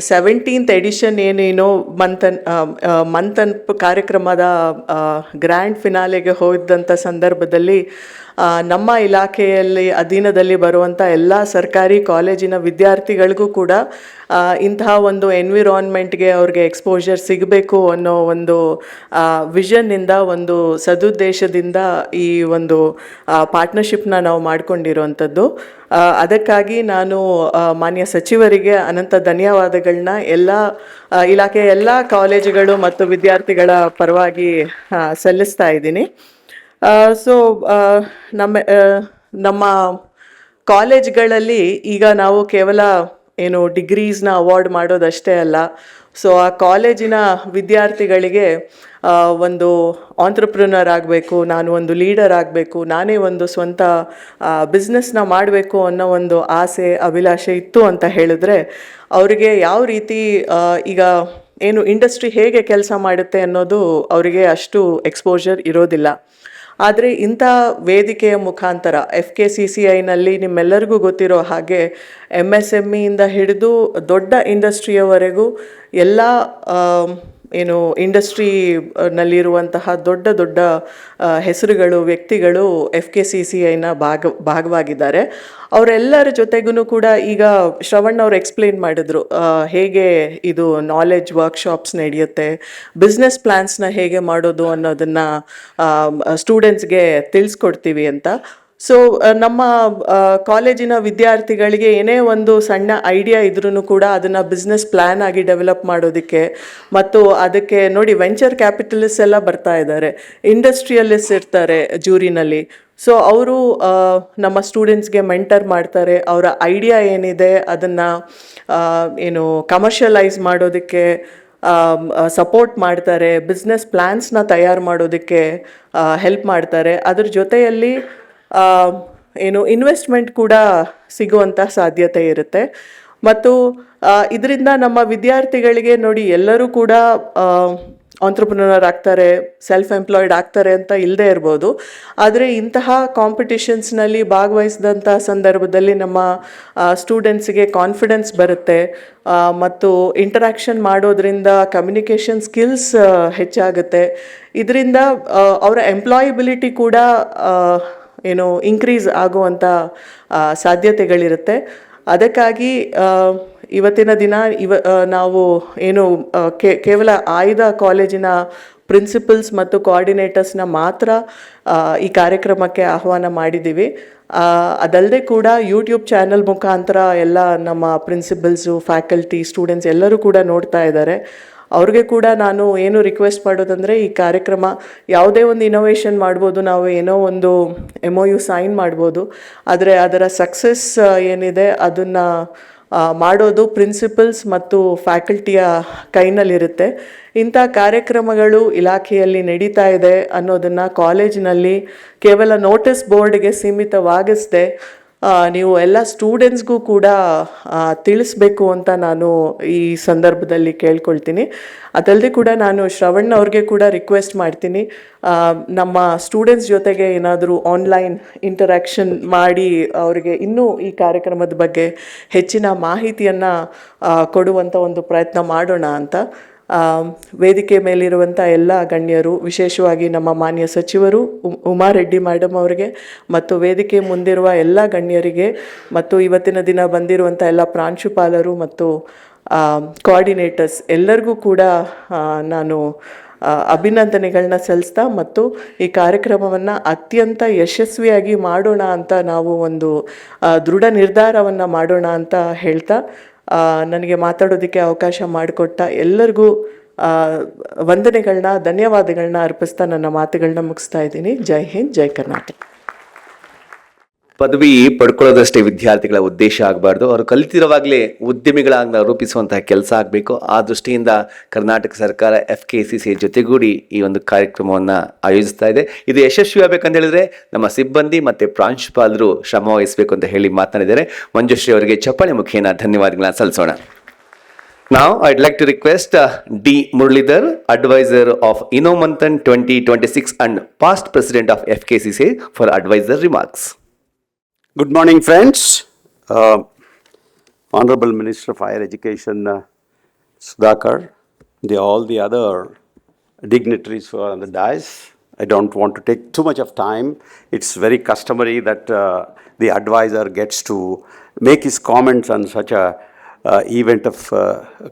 17th ಎಡಿಷನ್ ಏನೇನೋ ಮಂಥನ್ ಕಾರ್ಯಕ್ರಮದ ಗ್ರ್ಯಾಂಡ್ ಫಿನಾಲೆಗೆ ಹೋದಂಥ ಸಂದರ್ಭದಲ್ಲಿ ನಮ್ಮ ಇಲಾಖೆಯಲ್ಲಿ ಅಧೀನದಲ್ಲಿ ಬರುವಂಥ ಎಲ್ಲ ಸರ್ಕಾರಿ ಕಾಲೇಜಿನ ವಿದ್ಯಾರ್ಥಿಗಳಿಗೂ ಕೂಡ ಇಂತಹ ಒಂದು ಎನ್ವಿರಾನ್ಮೆಂಟ್ಗೆ ಅವ್ರಿಗೆ ಎಕ್ಸ್ಪೋಜರ್ ಸಿಗಬೇಕು ಅನ್ನೋ ಒಂದು ವಿಷನ್ನಿಂದ, ಒಂದು ಸದುದ್ದೇಶದಿಂದ ಈ ಒಂದು ಪಾರ್ಟ್ನರ್ಶಿಪ್ನ ನಾವು ಮಾಡ್ಕೊಂಡಿರೋವಂಥದ್ದು. ಅದಕ್ಕಾಗಿ ನಾನು ಮಾನ್ಯ ಸಚಿವರಿಗೆ ಅನಂತ ಧನ್ಯವಾದಗಳನ್ನ ಎಲ್ಲ ಇಲಾಖೆಯ ಎಲ್ಲ ಕಾಲೇಜುಗಳು ಮತ್ತು ವಿದ್ಯಾರ್ಥಿಗಳ ಪರವಾಗಿ ಸಲ್ಲಿಸ್ತಾ ಇದ್ದೀನಿ. ಸೊ ನಮ್ಮ ಕಾಲೇಜ್ಗಳಲ್ಲಿ ಈಗ ನಾವು ಕೇವಲ ಏನು ಡಿಗ್ರೀಸ್ನ ಅವಾರ್ಡ್ ಮಾಡೋದಷ್ಟೇ ಅಲ್ಲ, ಸೊ ಆ ಕಾಲೇಜಿನ ವಿದ್ಯಾರ್ಥಿಗಳಿಗೆ ಒಂದು ಆಂಟ್ರಪ್ರಿನರ್ ಆಗಬೇಕು, ನಾನು ಒಂದು ಲೀಡರ್ ಆಗಬೇಕು, ನಾನೇ ಒಂದು ಸ್ವಂತ ಬಿಸ್ನೆಸ್ನ ಮಾಡಬೇಕು ಅನ್ನೋ ಒಂದು ಆಸೆ ಅಭಿಲಾಷೆ ಇತ್ತು ಅಂತ ಹೇಳಿದ್ರೆ ಅವರಿಗೆ ಯಾವ ರೀತಿ ಈಗ ಏನು ಇಂಡಸ್ಟ್ರಿ ಹೇಗೆ ಕೆಲಸ ಮಾಡುತ್ತೆ ಅನ್ನೋದು ಅವರಿಗೆ ಅಷ್ಟು ಎಕ್ಸ್ಪೋಜರ್ ಇರೋದಿಲ್ಲ. ಆದರೆ ಇಂಥ ವೇದಿಕೆಯ ಮುಖಾಂತರ FKCCIನಲ್ಲಿ ನಿಮ್ಮೆಲ್ಲರಿಗೂ ಗೊತ್ತಿರೋ ಹಾಗೆ MSMEಯಿಂದ ಹಿಡಿದು ದೊಡ್ಡ ಇಂಡಸ್ಟ್ರಿಯವರೆಗೂ ಎಲ್ಲ ಏನು ಇಂಡಸ್ಟ್ರಿನಲ್ಲಿರುವಂತಹ ದೊಡ್ಡ ದೊಡ್ಡ ಹೆಸರುಗಳು, ವ್ಯಕ್ತಿಗಳು FKCCIನ ಭಾಗವಾಗಿದ್ದಾರೆ. ಅವರೆಲ್ಲರ ಜೊತೆಗೂ ಕೂಡ ಈಗ ಶ್ರವಣ್ ಅವರು ಎಕ್ಸ್ಪ್ಲೇನ್ ಮಾಡಿದ್ರು ಹೇಗೆ ಇದು ನಾಲೆಡ್ಜ್ ವರ್ಕ್ಶಾಪ್ಸ್ ನಡೆಯುತ್ತೆ, ಬಿಸ್ನೆಸ್ ಪ್ಲ್ಯಾನ್ಸ್ನ ಹೇಗೆ ಮಾಡೋದು ಅನ್ನೋದನ್ನು ಸ್ಟೂಡೆಂಟ್ಸ್ಗೆ ತಿಳಿಸ್ಕೊಡ್ತೀವಿ ಅಂತ. ಸೊ ನಮ್ಮ ಕಾಲೇಜಿನ ವಿದ್ಯಾರ್ಥಿಗಳಿಗೆ ಏನೇ ಒಂದು ಸಣ್ಣ ಐಡಿಯಾ ಇದ್ರೂ ಕೂಡ ಅದನ್ನು ಬಿಸ್ನೆಸ್ ಪ್ಲ್ಯಾನ್ ಆಗಿ ಡೆವಲಪ್ ಮಾಡೋದಕ್ಕೆ, ಮತ್ತು ಅದಕ್ಕೆ ನೋಡಿ ವೆಂಚರ್ ಕ್ಯಾಪಿಟಲಿಸ್ಟ್ ಎಲ್ಲ ಬರ್ತಾ ಇದ್ದಾರೆ, ಇಂಡಸ್ಟ್ರಿಯಲಿಸ್ಟ್ ಇರ್ತಾರೆ ಜೂರಿನಲ್ಲಿ. ಸೊ ಅವರು ನಮ್ಮ ಸ್ಟೂಡೆಂಟ್ಸ್ಗೆ ಮೆಂಟರ್ ಮಾಡ್ತಾರೆ, ಅವರ ಐಡಿಯಾ ಏನಿದೆ ಅದನ್ನು ಏನು ಕಮರ್ಷಿಯಲೈಸ್ ಮಾಡೋದಕ್ಕೆ ಸಪೋರ್ಟ್ ಮಾಡ್ತಾರೆ, ಬಿಸ್ನೆಸ್ ಪ್ಲ್ಯಾನ್ಸ್ನ ತಯಾರು ಮಾಡೋದಕ್ಕೆ ಹೆಲ್ಪ್ ಮಾಡ್ತಾರೆ. ಅದ್ರ ಜೊತೆಯಲ್ಲಿ ಏನು ಇನ್ವೆಸ್ಟ್ಮೆಂಟ್ ಕೂಡ ಸಿಗುವಂಥ ಸಾಧ್ಯತೆ ಇರುತ್ತೆ. ಮತ್ತು ಇದರಿಂದ ನಮ್ಮ ವಿದ್ಯಾರ್ಥಿಗಳಿಗೆ ನೋಡಿ, ಎಲ್ಲರೂ ಕೂಡ ಆಂಟ್ರಪ್ರನರ್ ಆಗ್ತಾರೆ, ಸೆಲ್ಫ್ ಎಂಪ್ಲಾಯ್ಡ್ ಆಗ್ತಾರೆ ಅಂತ ಇಲ್ಲದೆ ಇರ್ಬೋದು. ಆದರೆ ಇಂತಹ ಕಾಂಪಿಟಿಷನ್ಸ್ನಲ್ಲಿ ಭಾಗವಹಿಸಿದಂಥ ಸಂದರ್ಭದಲ್ಲಿ ನಮ್ಮ ಸ್ಟೂಡೆಂಟ್ಸಿಗೆ ಕಾನ್ಫಿಡೆನ್ಸ್ ಬರುತ್ತೆ ಮತ್ತು ಇಂಟರಾಕ್ಷನ್ ಮಾಡೋದ್ರಿಂದ ಕಮ್ಯುನಿಕೇಷನ್ ಸ್ಕಿಲ್ಸ್ ಹೆಚ್ಚಾಗುತ್ತೆ. ಇದರಿಂದ ಅವರ ಎಂಪ್ಲಾಯಬಿಲಿಟಿ ಕೂಡ ಏನು ಇನ್ಕ್ರೀಸ್ ಆಗುವಂಥ ಸಾಧ್ಯತೆಗಳಿರುತ್ತೆ. ಅದಕ್ಕಾಗಿ ಇವತ್ತಿನ ದಿನ ನಾವು ಏನು ಕೇವಲ ಆಯ್ದ ಕಾಲೇಜಿನ ಪ್ರಿನ್ಸಿಪಲ್ಸ್ ಮತ್ತು ಕೋಆರ್ಡಿನೇಟರ್ಸ್ನ ಮಾತ್ರ ಈ ಕಾರ್ಯಕ್ರಮಕ್ಕೆ ಆಹ್ವಾನ ಮಾಡಿದ್ದೀವಿ. ಅದಲ್ಲದೆ ಕೂಡ ಯೂಟ್ಯೂಬ್ ಚಾನಲ್ ಮುಖಾಂತರ ಎಲ್ಲ ನಮ್ಮ ಪ್ರಿನ್ಸಿಪಲ್ಸು, ಫ್ಯಾಕಲ್ಟಿ, ಸ್ಟೂಡೆಂಟ್ಸ್ ಎಲ್ಲರೂ ಕೂಡ ನೋಡ್ತಾ ಇದ್ದಾರೆ. ಅವ್ರಿಗೆ ಕೂಡ ನಾನು ಏನು ರಿಕ್ವೆಸ್ಟ್ ಮಾಡೋದಂದರೆ, ಈ ಕಾರ್ಯಕ್ರಮ ಯಾವುದೇ ಒಂದು ಇನೋವೇಷನ್ ಮಾಡ್ಬೋದು, ನಾವು ಏನೋ ಒಂದು MOU ಸೈನ್ ಮಾಡ್ಬೋದು, ಆದರೆ ಅದರ ಸಕ್ಸಸ್ ಏನಿದೆ ಅದನ್ನು ಮಾಡೋದು ಪ್ರಿನ್ಸಿಪಲ್ಸ್ ಮತ್ತು ಫ್ಯಾಕಲ್ಟಿಯ ಕೈನಲ್ಲಿರುತ್ತೆ. ಇಂಥ ಕಾರ್ಯಕ್ರಮಗಳು ಇಲಾಖೆಯಲ್ಲಿ ನಡೀತಾ ಇದೆ ಅನ್ನೋದನ್ನು ಕಾಲೇಜಿನಲ್ಲಿ ಕೇವಲ ನೋಟಿಸ್ ಬೋರ್ಡ್ಗೆ ಸೀಮಿತವಾಗಿಸದೆ ನೀವು ಎಲ್ಲ ಸ್ಟೂಡೆಂಟ್ಸ್ಗೂ ಕೂಡ ತಿಳಿಸ್ಬೇಕು ಅಂತ ನಾನು ಈ ಸಂದರ್ಭದಲ್ಲಿ ಕೇಳ್ಕೊಳ್ತೀನಿ. ಅದಲ್ಲದೆ ಕೂಡ ನಾನು ಶ್ರವಣ್ ಅವ್ರಿಗೆ ಕೂಡ ರಿಕ್ವೆಸ್ಟ್ ಮಾಡ್ತೀನಿ, ನಮ್ಮ ಸ್ಟೂಡೆಂಟ್ಸ್ ಜೊತೆಗೆ ಏನಾದರೂ ಆನ್ಲೈನ್ ಇಂಟರಾಕ್ಷನ್ ಮಾಡಿ ಅವರಿಗೆ ಇನ್ನೂ ಈ ಕಾರ್ಯಕ್ರಮದ ಬಗ್ಗೆ ಹೆಚ್ಚಿನ ಮಾಹಿತಿಯನ್ನು ಕೊಡುವಂಥ ಒಂದು ಪ್ರಯತ್ನ ಮಾಡೋಣ ಅಂತ. ವೇದಿಕೆ ಮೇಲಿರುವಂಥ ಎಲ್ಲ ಗಣ್ಯರು, ವಿಶೇಷವಾಗಿ ನಮ್ಮ ಮಾನ್ಯ ಸಚಿವರು ಉಮಾರೆಡ್ಡಿ ಮೇಡಮ್ ಅವರಿಗೆ ಮತ್ತು ವೇದಿಕೆ ಮುಂದಿರುವ ಎಲ್ಲ ಗಣ್ಯರಿಗೆ ಮತ್ತು ಇವತ್ತಿನ ದಿನ ಬಂದಿರುವಂಥ ಎಲ್ಲ ಪ್ರಾಂಶುಪಾಲರು ಮತ್ತು ಕೋಆರ್ಡಿನೇಟರ್ಸ್ ಎಲ್ಲರಿಗೂ ಕೂಡ ನಾನು ಅಭಿನಂದನೆಗಳನ್ನ ಸಲ್ಲಿಸ್ತಾ ಮತ್ತು ಈ ಕಾರ್ಯಕ್ರಮವನ್ನು ಅತ್ಯಂತ ಯಶಸ್ವಿಯಾಗಿ ಮಾಡೋಣ ಅಂತ ನಾವು ಒಂದು ದೃಢ ನಿರ್ಧಾರವನ್ನು ಮಾಡೋಣ ಅಂತ ಹೇಳ್ತಾ, ನನಗೆ ಮಾತಾಡೋದಕ್ಕೆ ಅವಕಾಶ ಮಾಡಿಕೊಟ್ಟ ಎಲ್ಲರಿಗೂ ವಂದನೆಗಳನ್ನ, ಧನ್ಯವಾದಗಳನ್ನ ಅರ್ಪಿಸ್ತಾ ನನ್ನ ಮಾತುಗಳನ್ನ ಮುಗಿಸ್ತಾ ಇದ್ದೀನಿ. ಜೈ ಹಿಂದ್, ಜೈ ಕರ್ನಾಟಕ. ಪದವಿ ಪಡ್ಕೊಳ್ಳೋದಷ್ಟೇ ವಿದ್ಯಾರ್ಥಿಗಳ ಉದ್ದೇಶ ಆಗಬಾರ್ದು, ಅವರು ಕಲಿತಿರುವಾಗಲೇ ಉದ್ಯಮಿಗಳಾಗಿ ರೂಪಿಸುವಂತಹ ಕೆಲಸ ಆಗಬೇಕು. ಆ ದೃಷ್ಟಿಯಿಂದ ಕರ್ನಾಟಕ ಸರ್ಕಾರ FKCCI ಜೊತೆಗೂಡಿ ಈ ಒಂದು ಕಾರ್ಯಕ್ರಮವನ್ನು ಆಯೋಜಿಸ್ತಾ ಇದೆ. ಇದು ಯಶಸ್ವಿ ಆಗಬೇಕಂತ ಹೇಳಿದ್ರೆ ನಮ್ಮ ಸಿಬ್ಬಂದಿ ಮತ್ತು ಪ್ರಾಂಶುಪಾಲರು ಶ್ರಮ ವಹಿಸಬೇಕು ಅಂತ ಹೇಳಿ ಮಾತನಾಡಿದ್ದಾರೆ. ಮಂಜುಶ್ರೀ ಅವರಿಗೆ ಚಪ್ಪಾಳೆ ಮುಖೇನ ಧನ್ಯವಾದಗಳನ್ನ ಸಲ್ಲಿಸೋಣ. Now I'd like to request D. Muralidhar, advisor of INNO MANTHAN 2026 and past president of FKCCI, for advisor remarks. Good morning, friends. Honorable Minister of Higher Education, Sudhakar, all the other dignitaries who are on the dais. I don't want to take too much of time. It's very customary that the advisor gets to make his comments on such a event of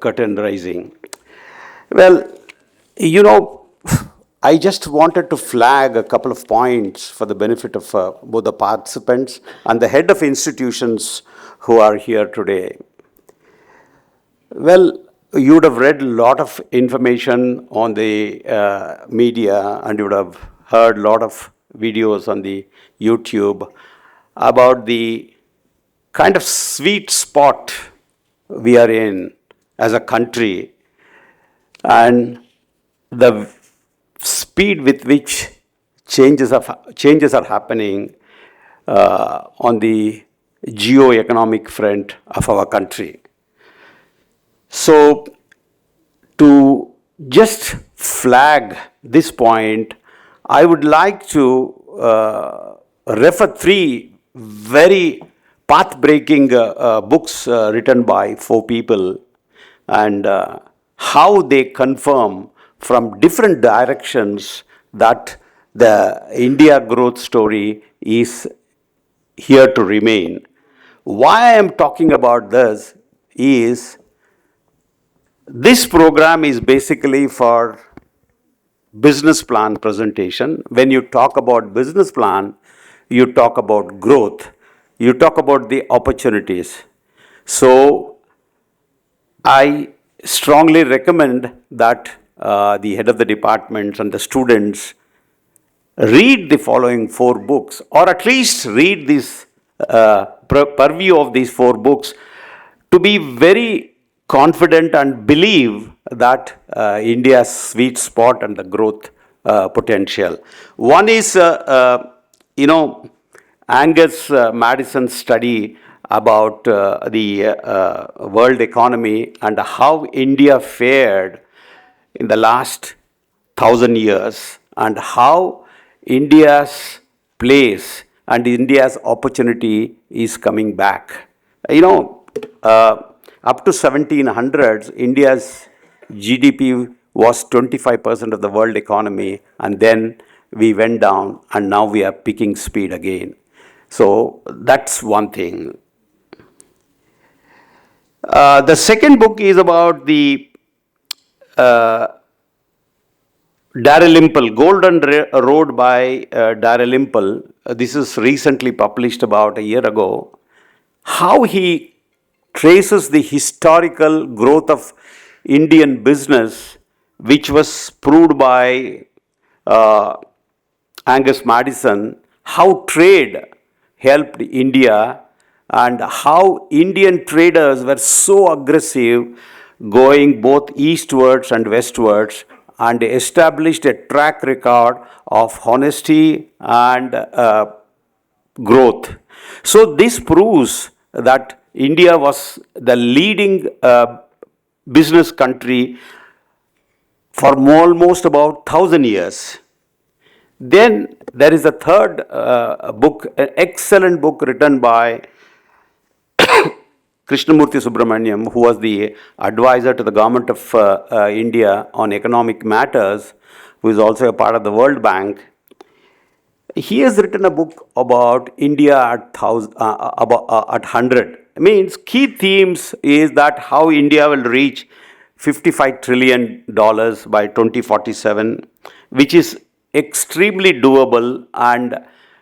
curtain raising. Well, you know, I just wanted to flag a couple of points for the benefit of both the participants and the head of institutions who are here today. Well, you would have read a lot of information on the media, and you would have heard a lot of videos on the YouTube about the kind of sweet spot we are in as a country, and the speed with which changes are happening on the geo-economic front of our country. So, to just flag this point, I would like to refer 3 very path-breaking books written by 4 people, and how they confirm from different directions that the India growth story is here to remain. Why I am talking about this program is basically for business plan presentation. When you talk about business plan, you talk about growth, you talk about the opportunities. So I strongly recommend that the head of the departments and the students read the following 4 books, or at least read this purview of these 4 books to be very confident and believe that India's sweet spot and the growth potential. One is, Angus Madison's study about the world economy and how India fared in the last 1,000 years, and how India's place and India's opportunity is coming back. You know, up to 1700s, India's GDP was 25% of the world economy, and then we went down, and now we are picking speed again. So that's one thing. The second book is about the Dalrymple, Golden Road by Dalrymple. This is recently published about a year ago. How he traces the historical growth of Indian business, which was proved by Angus Madison, how trade helped India, and how Indian traders were so aggressive going both eastwards and westwards, and established a track record of honesty and growth. So this proves that India was the leading business country for almost about 1,000 years. Then there is a third book, an excellent book written by Krishnamurti Subramaniam, who was the advisor to the government of India on economic matters, who is also a part of the World Bank. He has written a book about India at 100. Means key themes is that how India will reach $55 trillion by 2047, which is extremely doable, and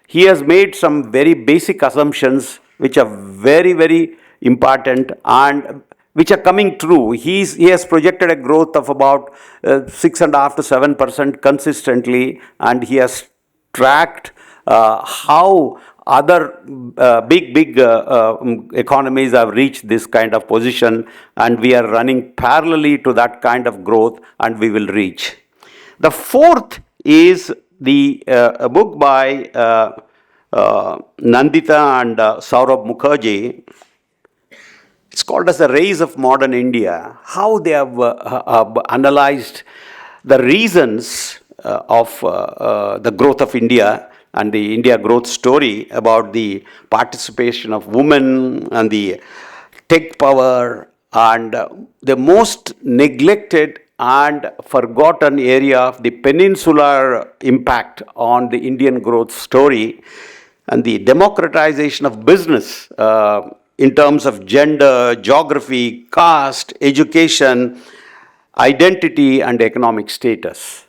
he has made some very basic assumptions which are very, very important and which are coming true. He has projected a growth of about 6.5% to 7% consistently, and he has tracked how other big economies have reached this kind of position, and we are running parallelly to that kind of growth, and we will reach. The fourth is the a book by Nandita and Saurabh Mukherjee. It's called as the Rise of Modern India, how they have analyzed the reasons of the growth of India and the India growth story, about the participation of women and the tech power, and the most neglected and forgotten area of the peninsular impact on the Indian growth story, and the democratization of business in terms of gender, geography, caste, education, identity, and economic status.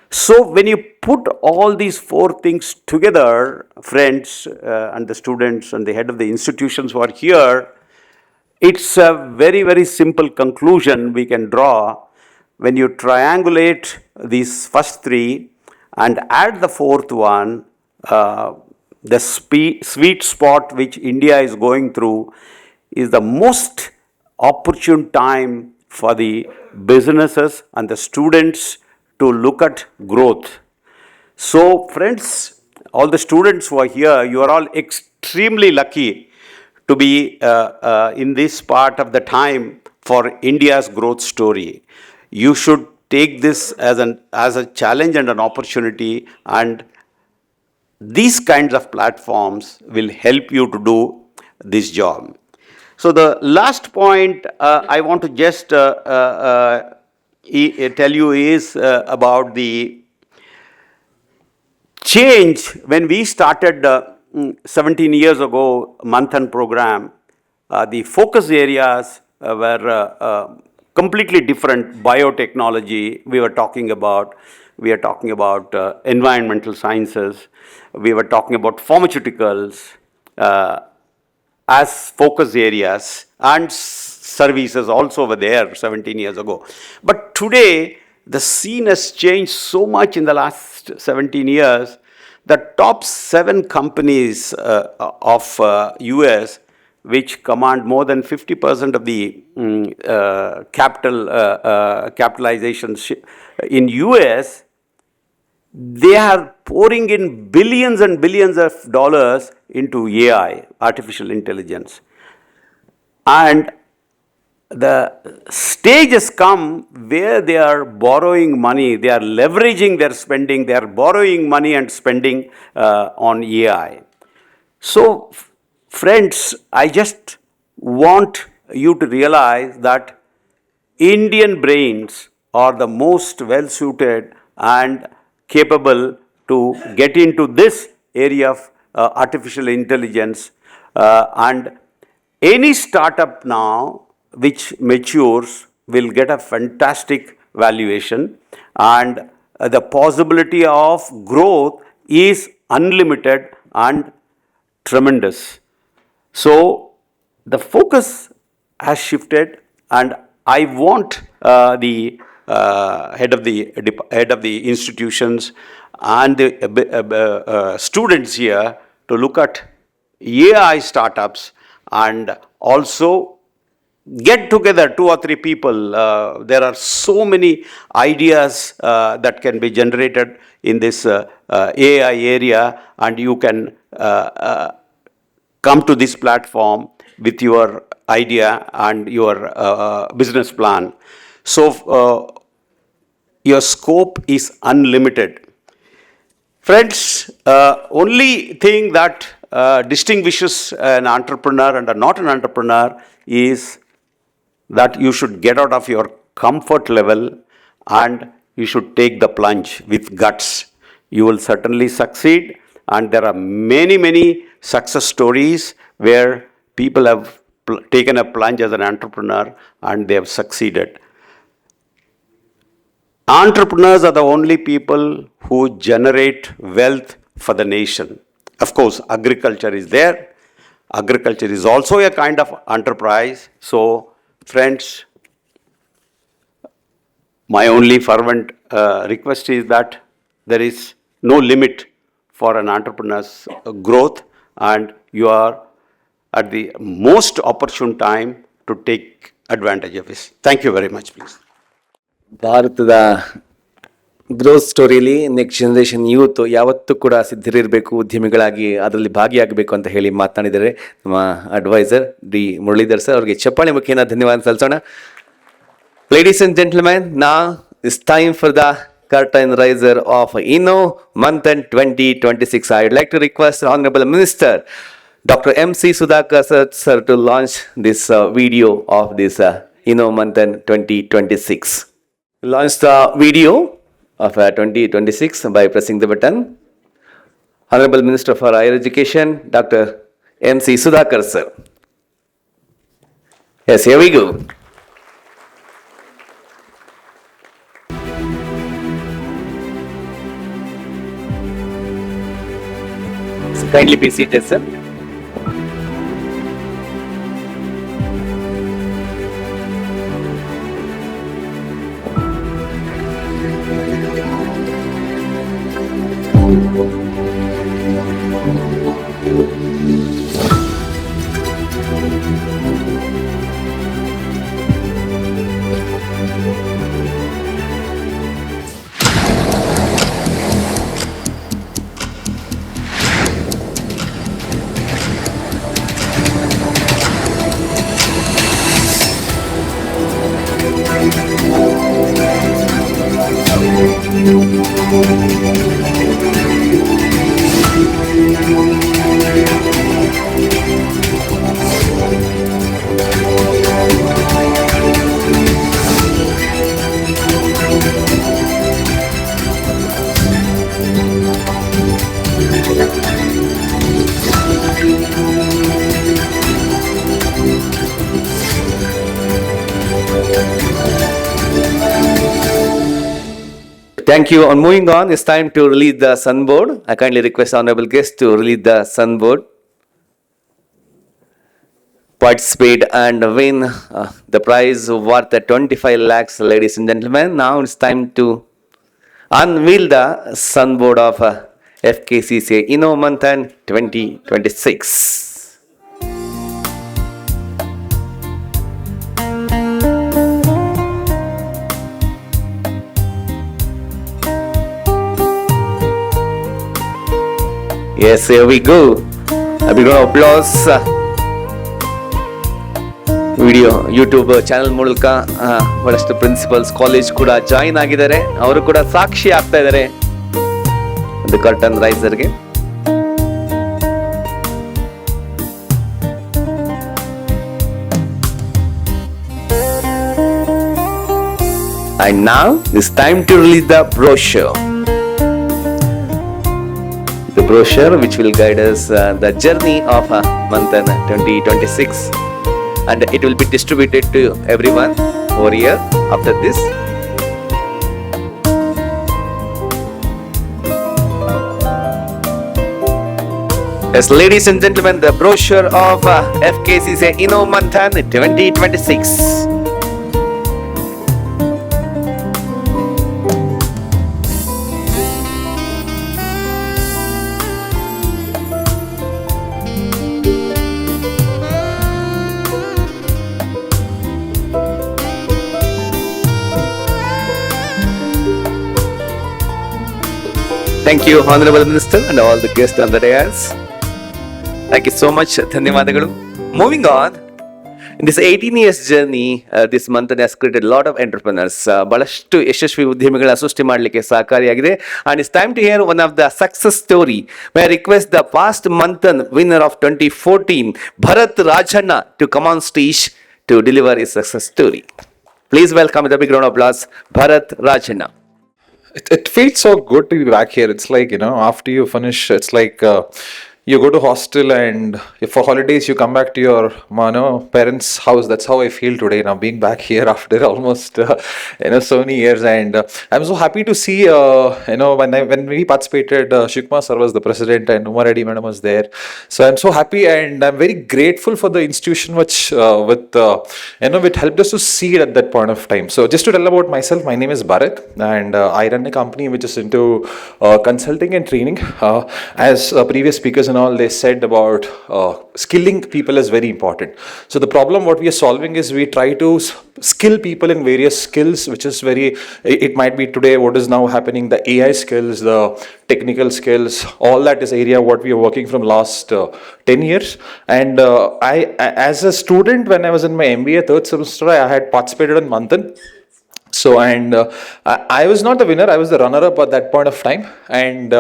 So when you put all these four things together, friends and the students and the head of the institutions who are here, it's a very, very simple conclusion we can draw. When you triangulate these first three and add the fourth one, the sweet spot which India is going through is the most opportune time for the businesses and the students to look at growth. So friends, all the students who are here, you are all extremely lucky to be in this part of the time for India's growth story. You should take this as a challenge and an opportunity, and these kinds of platforms will help you to do this job. So the last point I want to just tell you is about the change. When we started 17 years ago, MANTHAN program, the focus areas were completely different. Biotechnology, we are talking about environmental sciences, we were talking about pharmaceuticals as focus areas, and services also were there 17 years ago. But today, the scene has changed so much in the last 17 years. The top 7 companies of US, which command more than 50% of the capitalization in US, they are pouring in billions and billions of dollars into AI, artificial intelligence. And the stage has come where they are borrowing money, they are leveraging their spending, they are borrowing money and spending on AI. So, friends, I just want you to realize that Indian brains are the most well suited and capable to get into this area of artificial intelligence. And any startup now which matures will get a fantastic valuation, and the possibility of growth is unlimited and tremendous. So the focus has shifted, and I want the head of the institutions and the students here to look at AI startups and also get together 2 or 3 people. There are so many ideas that can be generated in this AI area, and you can come to this platform with your idea and your business plan. So your scope is unlimited. Friends, only thing that distinguishes an entrepreneur and not an entrepreneur is that you should get out of your comfort level and you should take the plunge with guts. You will certainly succeed, and there are many success stories where people have taken a plunge as an entrepreneur and they have succeeded. Entrepreneurs are the only people who generate wealth for the nation. Of course, agriculture is there. Agriculture is also a kind of enterprise. So, friends, my only fervent request is that there is no limit for an entrepreneur's growth, and you are at the most opportune time to take advantage of this. Thank you very much, please. ಭಾರತದ growth ಸ್ಟೋರಿಯಲ್ಲಿ next generation youth ಯಾವತ್ತೂ ಕೂಡ ಸಿದ್ಧರಿರಬೇಕು, ಉದ್ಯಮಿಗಳಾಗಿ ಅದರಲ್ಲಿ ಭಾಗಿಯಾಗಬೇಕು ಅಂತ ಹೇಳಿ ಮಾತನಾಡಿದ್ದಾರೆ ನಮ್ಮ adviser D Muralidhar sir. ಅವರಿಗೆ ಚಪ್ಪಾಳೆ ಮುಖೇನ ಧನ್ಯವಾದ ಸಲ್ಲಿಸೋಣ. Ladies and gentlemen, now it's time for the curtain raiser of INNO MANTHAN 2026. I would like to request the Honorable Minister, Dr. M.C. Sudhakar sir, to launch this video of this INNO MANTHAN 2026. Launch the video of 2026 by pressing the button. Honorable Minister for Higher Education, Dr. M.C. Sudhakar sir. Yes, here we go. So kindly be seated, sir. Thank you. On moving on, it's time to release the sunboard. I kindly request honorable guests to release the sunboard. Participate and win the prize worth 25 lakhs, ladies and gentlemen. Now it's time to unveil the sunboard of FKCCI INNO MANTHAN 2026. Yes, here we go. A big round of applause. Video YouTube channel ಮೂಲಕ ಬಹಳಷ್ಟು principles college ಕೂಡ join ಆಗಿದ್ದಾರೆ. ಅವರು ಕೂಡ ಸಾಕ್ಷಿ ಆಗ್ತಾ ಇದ್ದಾರೆ ಒಂದು curtain ರೈಸರ್ಗೆ. And now it's time to release the brochure. The brochure which will guide us the journey of MANTHAN 2026, and it will be distributed to everyone over here after this. Yes, ladies and gentlemen, the brochure of FKCCI INNO MANTHAN 2026. Thank you, Honorable Minister, and all the guests on the dais. Thank you so much. ಧನ್ಯವಾದಗಳು. Moving on, in this 18 years journey, this MANTHAN has created a lot of entrepreneurs. ಬಹಳಷ್ಟು ಯಶಸ್ವಿ ಉದ್ಯಮಿಗಳ ಸೃಷ್ಟಿ ಮಾಡಲಿಕ್ಕೆ ಸಹಕಾರಿಯಾಗಿದೆ. And it's time to hear one of the success story. May I request the past MANTHAN winner of 2014, Bharat Rajanna, to come on stage to deliver his success story. Please welcome with a big round of applause, Bharat Rajanna. It feels so good to be back here. It's like, after you finish, it's like you go to hostel and if for holidays you come back to your parents' house. That's how I feel today now, being back here after almost so many years. And I'm so happy to see when we participated, Shikma sir was the president and Umar Reddy madam was there. So I'm so happy and I'm very grateful for the institution which which helped us to see it at that point of time. So just to tell about myself, my name is Bharat and I run a company which is into consulting and training. As previous speakers and all, they said about skilling people is very important. So the problem what we are solving is we try to skill people in various skills, which is it might be today what is now happening, the AI skills, the technical skills, all that is area what we are working from last 10 years. And I as a student, when I was in my MBA 3rd semester, I had participated in MANTHAN. So, and I was not the winner, I was the runner-up at that point of time. And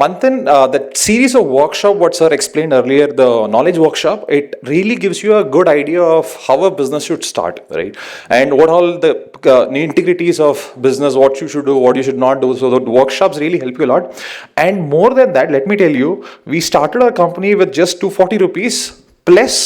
MANTHAN, that series of workshop, what sir explained earlier, the knowledge workshop, it really gives you a good idea of how a business should start, right? And what all the integrities of business, what you should do, what you should not do. So the workshops really help you a lot. And more than that, let me tell you, we started our company with just 240 rupees plus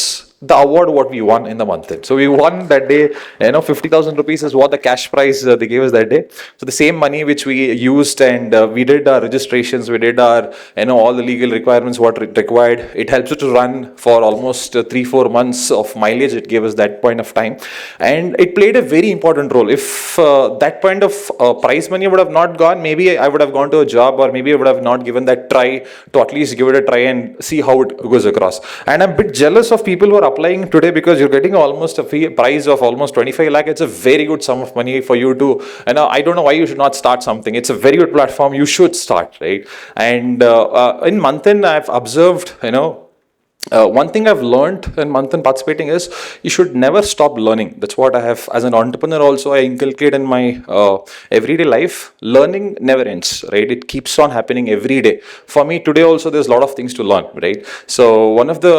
the award what we won in the MANTHAN. So we won that day, 50,000 rupees is what the cash prize they gave us that day. So the same money which we used and we did our registrations, we did our, all the legal requirements what required. It helps you to run for almost 3-4 months of mileage. It gave us that point of time. And it played a very important role. If that point of prize money would have not gone, maybe I would have gone to a job or maybe I would have not given that try to at least give it a try and see how it goes across. And I'm a bit jealous of people who are applying today because you're getting almost a fee price of almost 25 lakh. It's a very good sum of money for you to, I don't know why you should not start something. It's a very good platform. You should start, right? And in MANTHAN, I've observed, one thing I've learned in MANTHAN participating is you should never stop learning. That's what I have as an entrepreneur also I inculcate in my everyday life. Learning never ends, right? It keeps on happening every day. For me today also there's a lot of things to learn, right? So one of the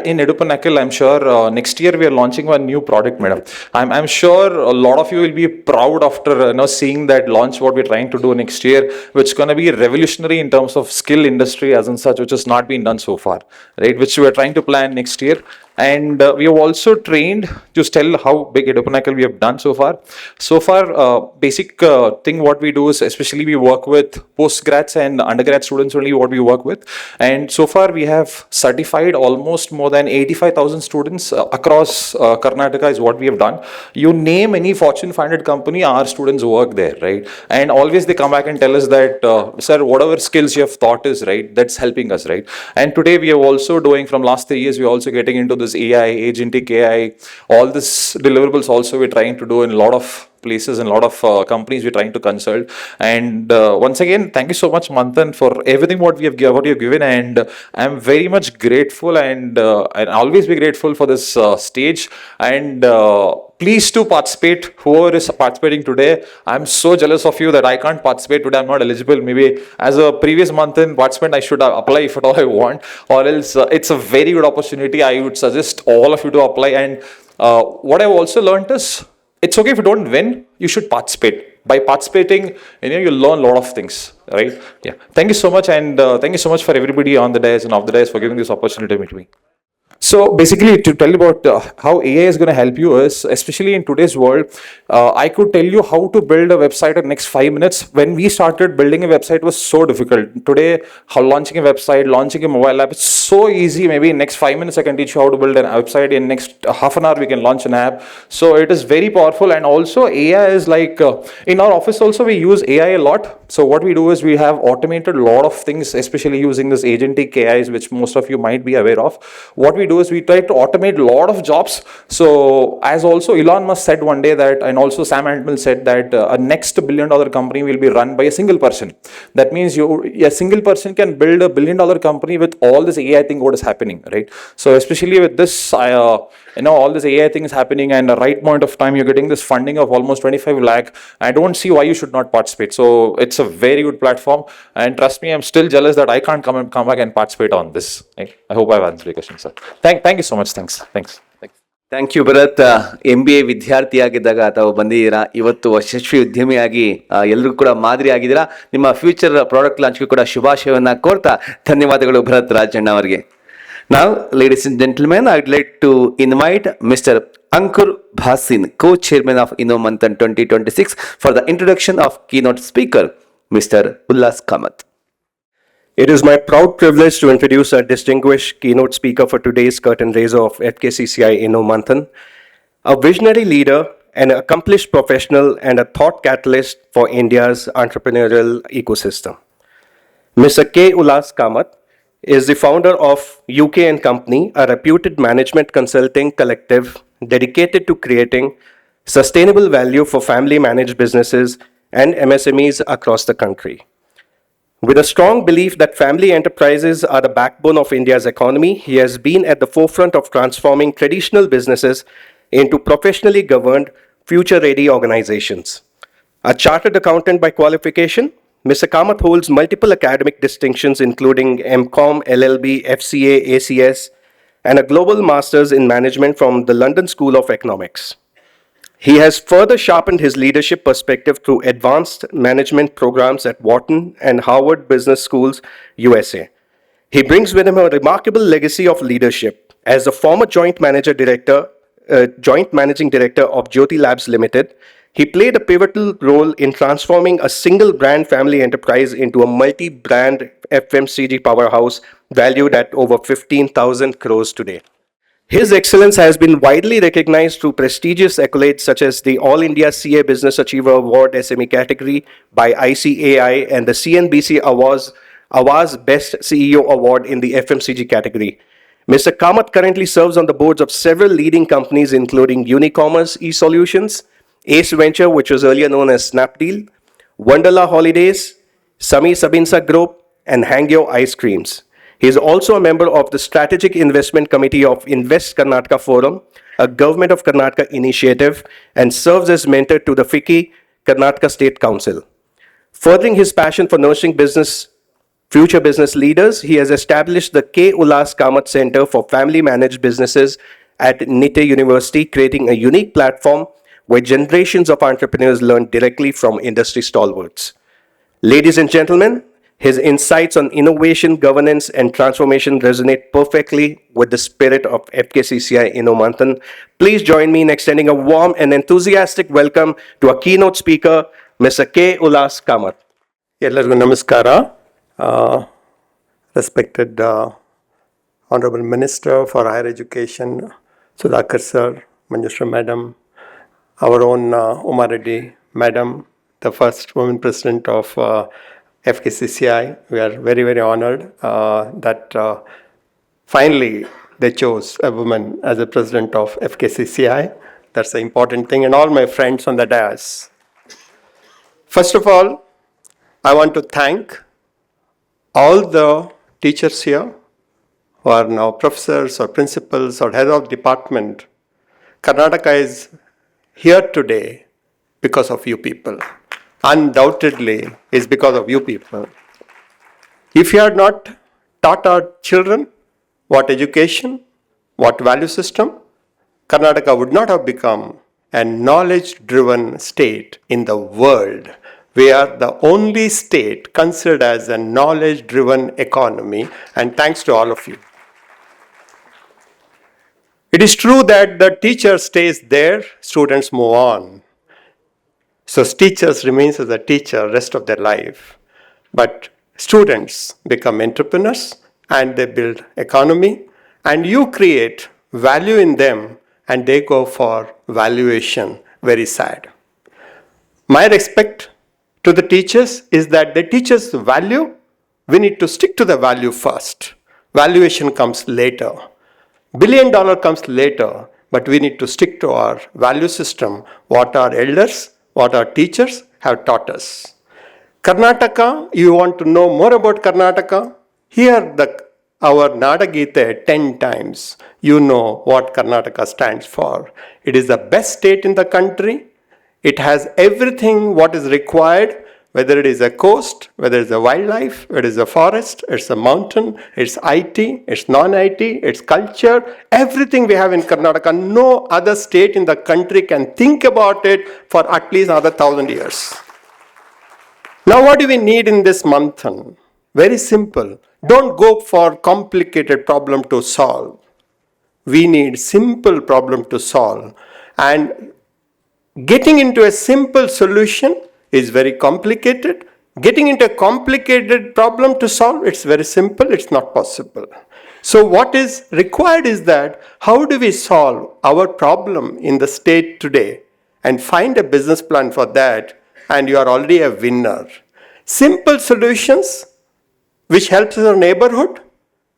in Edupanakil, I'm sure next year we are launching one new product, madam. I'm sure a lot of you will be proud after seeing that launch what we're trying to do next year, which is going to be revolutionary in terms of skill industry as in such, which has not been done so far, right? Which we are trying to plan next year. And we have also trained, just tell how big Edupanakil we have done so far. So far, basic thing what we do is, especially we work with postgrads and undergrad students only what we work with. And so far we have certified almost more than 85,000 students across Karnataka is what we have done. You name any Fortune 500 company, our students work there, right? And always they come back and tell us that, sir, whatever skills you have taught us, right, that's helping us, right? And today we are also doing, from last 3 years, we are also getting into this AI, agentic AI, all this deliverables also we're trying to do in a lot of places and a lot of companies we're trying to consult. And once again, thank you so much, Manthan, for everything what you've given. And I'm very much grateful and always be grateful for this stage. And please to participate, whoever is participating today. I'm so jealous of you that I can't participate today. I'm not eligible. Maybe as a previous Manthan participant, I should apply if at all I want, or else it's a very good opportunity. I would suggest all of you to apply. And what I've also learned is it's okay if you don't win, you should participate. By participating, you'll learn a lot of things, right? Yeah. Thank you so much, and thank you so much for everybody on the dais and off the dais for giving this opportunity to meet me. So basically, to tell you about how AI is going to help you is, especially in today's world, I could tell you how to build a website in next 5 minutes. When we started building a website, it was so difficult. Today, how launching a website, launching a mobile app, it's so easy. Maybe in next 5 minutes, I can teach you how to build a website. In next half an hour, we can launch an app. So it is very powerful. And also AI is like, in our office also, we use AI a lot. So what we do is we have automated a lot of things, especially using this agentic AIs, which most of you might be aware of. What we do is we try to automate a lot of jobs. So as also Elon Musk said one day that, and also Sam Altman said that a next $1 billion company will be run by a single person. That means a single person can build a $1 billion company with all this AI thing what is happening, right? So especially with this, all this AI thing is happening, and the right point of time you're getting this funding of almost 25 lakh. I don't see why you should not participate. So it's a very good platform, and trust me, I'm still jealous that I can't come back and participate on this. Right? I hope I've answered your question, sir. Thank you so much. Thanks. Thank you Bharath. MBA ವಿದ್ಯಾರ್ಥಿಯಾಗಿದ್ದಾಗ ತಾವು ಬಂದಿದ್ದೀರಾ, ಇವತ್ತು ಯಶಸ್ವಿ ಉದ್ಯಮಿಯಾಗಿ ಎಲ್ಲರಿಗೂ ಕೂಡ ಮಾದರಿ ಆಗಿದ್ದೀರಾ. ನಿಮ್ಮ future product ಲಾಂಚ್ಗೂ ಕೂಡ ಶುಭಾಶಯವನ್ನು ಕೋರ್ತಾ ಧನ್ಯವಾದಗಳು ಭರತ್ ರಾಜಣ್ಣ ಅವರಿಗೆ. Now, ladies and gentlemen, I'd like to invite Mr. Ankur Bhasin, co-chairman of INNO MANTHAN 2026, for the introduction of keynote speaker, Mr. Ullas Kamat. It is my proud privilege to introduce our distinguished keynote speaker for today's curtain raiser of FKCCI INNO MANTHAN, a visionary leader, an accomplished professional, and a thought catalyst for India's entrepreneurial ecosystem. Mr. K. Ullas Kamat is the founder of UK & Company, a reputed management consulting collective dedicated to creating sustainable value for family-managed businesses and MSMEs across the country. With a strong belief that family enterprises are the backbone of India's economy, he has been at the forefront of transforming traditional businesses into professionally governed, future-ready organizations. A chartered accountant by qualification, Mr. Kamat holds multiple academic distinctions including MCom, LLB, FCA, ACS, and a global master's in management from the London School of Economics. He has further sharpened his leadership perspective through advanced management programs at Wharton and Harvard Business Schools, USA. He brings with him a remarkable legacy of leadership. As the former joint managing director of Jyoti Labs Limited, he played a pivotal role in transforming a single brand family enterprise into a multi-brand FMCG powerhouse valued at over 15,000 crores today. His excellence has been widely recognized through prestigious accolades such as the All India CA Business Achiever Award SME category by ICAI and the CNBC Awaz Best CEO Award in the FMCG category. Mr. Kamat currently serves on the boards of several leading companies including Unicommerce eSolutions, Ace Venture, which was earlier known as Snapdeal, Wonderla Holidays, Sami Sabinsa Group, and Hangyo Ice Creams. He is also a member of the Strategic Investment Committee of Invest Karnataka Forum, a Government of Karnataka initiative, and serves as mentor to the FICCI Karnataka State Council. Furthering his passion for nurturing future business leaders, he has established the K. Ullas Kamat Center for Family Managed Businesses at NITE University, creating a unique platform where generations of entrepreneurs learn directly from industry stalwarts. Ladies and gentlemen, his insights on innovation, governance, and transformation resonate perfectly with the spirit of FKCCI INNO MANTHAN. Please join me in extending a warm and enthusiastic welcome to our keynote speaker, Mr. K. Ullas Kamat. Ellargu namaskara. Respected Honorable Minister for Higher Education, Sudhakar Sir, Manjushra Madam, our own Uma Reddy Madam, the first woman president of FKCCI. We are very, very honored that finally they chose a woman as a president of FKCCI. That's the important thing, and all my friends on the dais. First of all, I want to thank all the teachers here who are now professors or principals or head of department. Karnataka is here today because of you people. Undoubtedly, is because of you people. If you had not taught our children what education, what value system, Karnataka would not have become a knowledge-driven state in the world. We are the only state considered as a knowledge-driven economy, and thanks to all of you. It is true that the teacher stays there, students move on. So teachers remains as a teacher rest of their life. But students become entrepreneurs and they build economy, and you create value in them and they go for valuation. Very sad. My respect to the teachers is that they teach us value. We need to stick to the value first. Valuation comes later. $1 billion comes later, but we need to stick to our value system, what our elders, what our teachers have taught us. Karnataka, you want to know more about Karnataka? Hear our Nadagite 10 times. You know what Karnataka stands for. It is the best state in the country. It has everything what is required, whether it is a coast, whether it's a wildlife, whether it's a forest, it's a mountain, it's IT, it's non-IT, it's culture, everything we have in Karnataka. No other state in the country can think about it for at least another 1,000 years. Now what do we need in this Manthan? Very simple. Don't go for complicated problem to solve. We need simple problem to solve. And getting into a simple solution is very complicated. Getting into a complicated problem to solve, it's very simple, it's not possible. So what is required is that how do we solve our problem in the state today and find a business plan for that, and you are already a winner. Simple solutions which helps our neighborhood,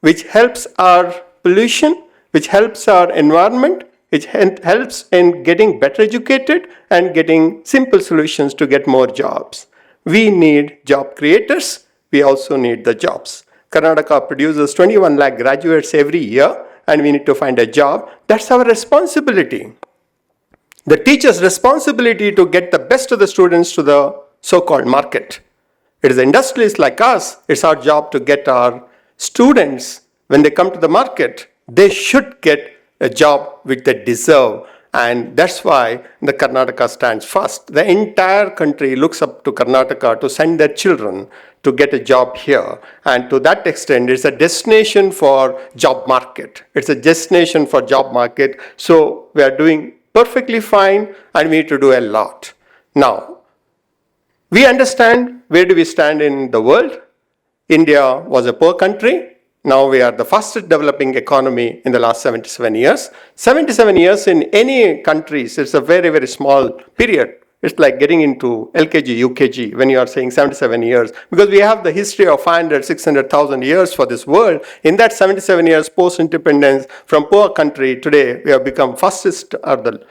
which helps our pollution, which helps our environment, which helps in getting better educated and getting simple solutions to get more jobs. We need job creators. We also need the jobs. Karnataka produces 21 lakh graduates every year, and we need to find a job. That's our responsibility. The teacher's responsibility to get the best of the students to the so-called market. It is industrialists like us, it's our job to get our students, when they come to the market, they should get a job which they deserve, and that's why the Karnataka stands first. The entire country looks up to Karnataka to send their children to get a job here, and to that extent it's a destination for job market. It's a destination for job market, so we are doing perfectly fine and we need to do a lot. Now, we understand where do we stand in the world. India was a poor country. Now we are the fastest developing economy in the last 77 years. 77 years in any countries, it's a very, very small period. It's like getting into LKG, UKG when you are saying 77 years. Because we have the history of 500, 600,000 years for this world. In that 77 years post-independence from poor country, today we have become fastest of the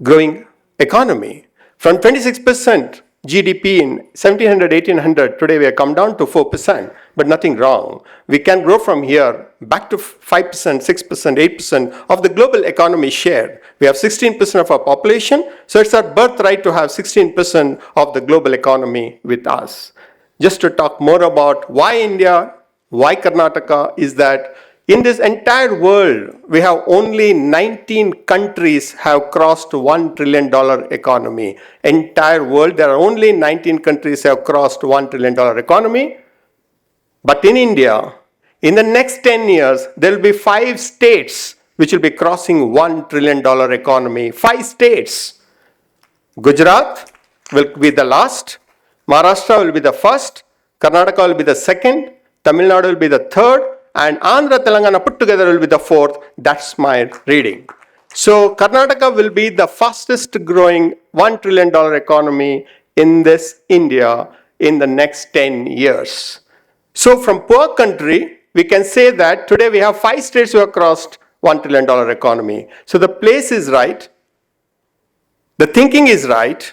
growing economy. From 26% GDP in 1700, 1800, today we have come down to 4%, but nothing wrong. We can grow from here back to 5%, 6%, 8% of the global economy share. We have 16% of our population, so it's our birthright to have 16% of the global economy with us. Just to talk more about why India, why Karnataka, is that in this entire world, we have only 19 countries have crossed $1 trillion economy. Entire world, there are only 19 countries have crossed $1 trillion economy. But in India, in the next 10 years, there will be 5 states which will be crossing $1 trillion economy. 5 states. Gujarat will be the last. Maharashtra will be the first. Karnataka will be the second. Tamil Nadu will be the third. And Andhra, Telangana put together will be the fourth. That's my reading. So Karnataka will be the fastest growing $1 trillion economy in this India in the next 10 years. So from poor country, we can say that today we have 5 states who have crossed $1 trillion economy. So the place is right. The thinking is right,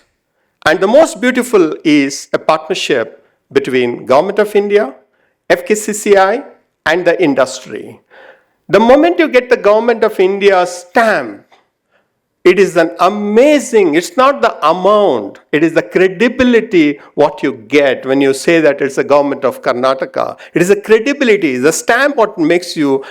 and the most beautiful is a partnership between Government of India, FKCCI, and the industry. The moment you get the Government of India's stamp, it is an amazing, it's not the amount, it is the credibility what you get when you say that it's the government of Karnataka. It is a credibility, the stamp what makes you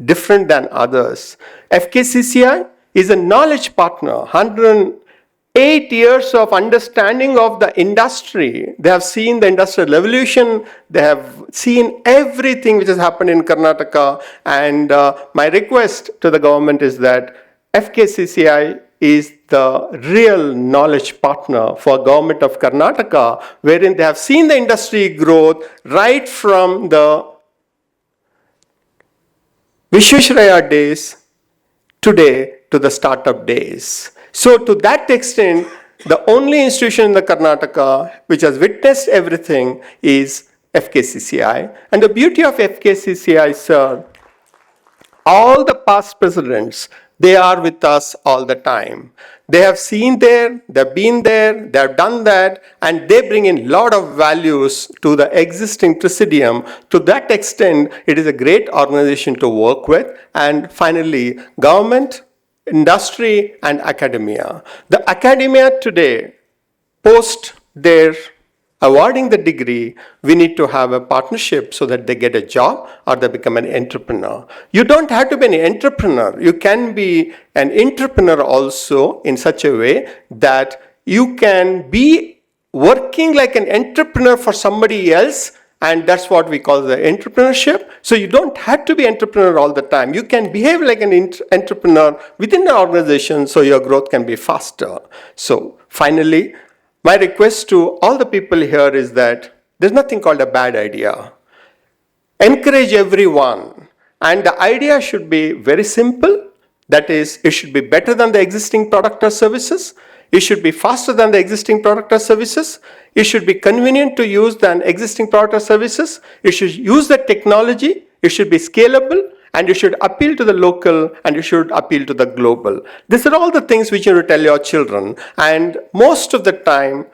different than others. FKCCI is a knowledge partner, 108 years of understanding of the industry. They have seen the industrial revolution, they have seen everything which has happened in Karnataka, and my request to the government is that FKCCI is the real knowledge partner for government of Karnataka, wherein they have seen the industry growth right from the Vishwesvaraya days today to the startup days. So to that extent, the only institution in the Karnataka which has witnessed everything is FKCCI. And the beauty of FKCCI, sir, all the past presidents, they are with us all the time. They have seen there, they've been there, they have done that, and they bring in a lot of values to the existing Presidium. To that extent, it is a great organization to work with. And finally, government, industry, and academia. The academia today, post their awarding the degree, we need to have a partnership so that they get a job or they become an entrepreneur. You don't have to be an entrepreneur. You can be an entrepreneur also in such a way that you can be working like an entrepreneur for somebody else, and that's what we call the entrepreneurship. So you don't have to be entrepreneur all the time. You can behave like an entrepreneur within the organization so your growth can be faster. So finally, my request to all the people here is that there's nothing called a bad idea. Encourage everyone. And the idea should be very simple. That is, it should be better than the existing product or services. It should be faster than the existing product or services. It should be convenient to use than existing product or services. It should use the technology. It should be scalable. And you should appeal to the local, and you should appeal to the global. These are all the things which you have to tell your children. And most of the time,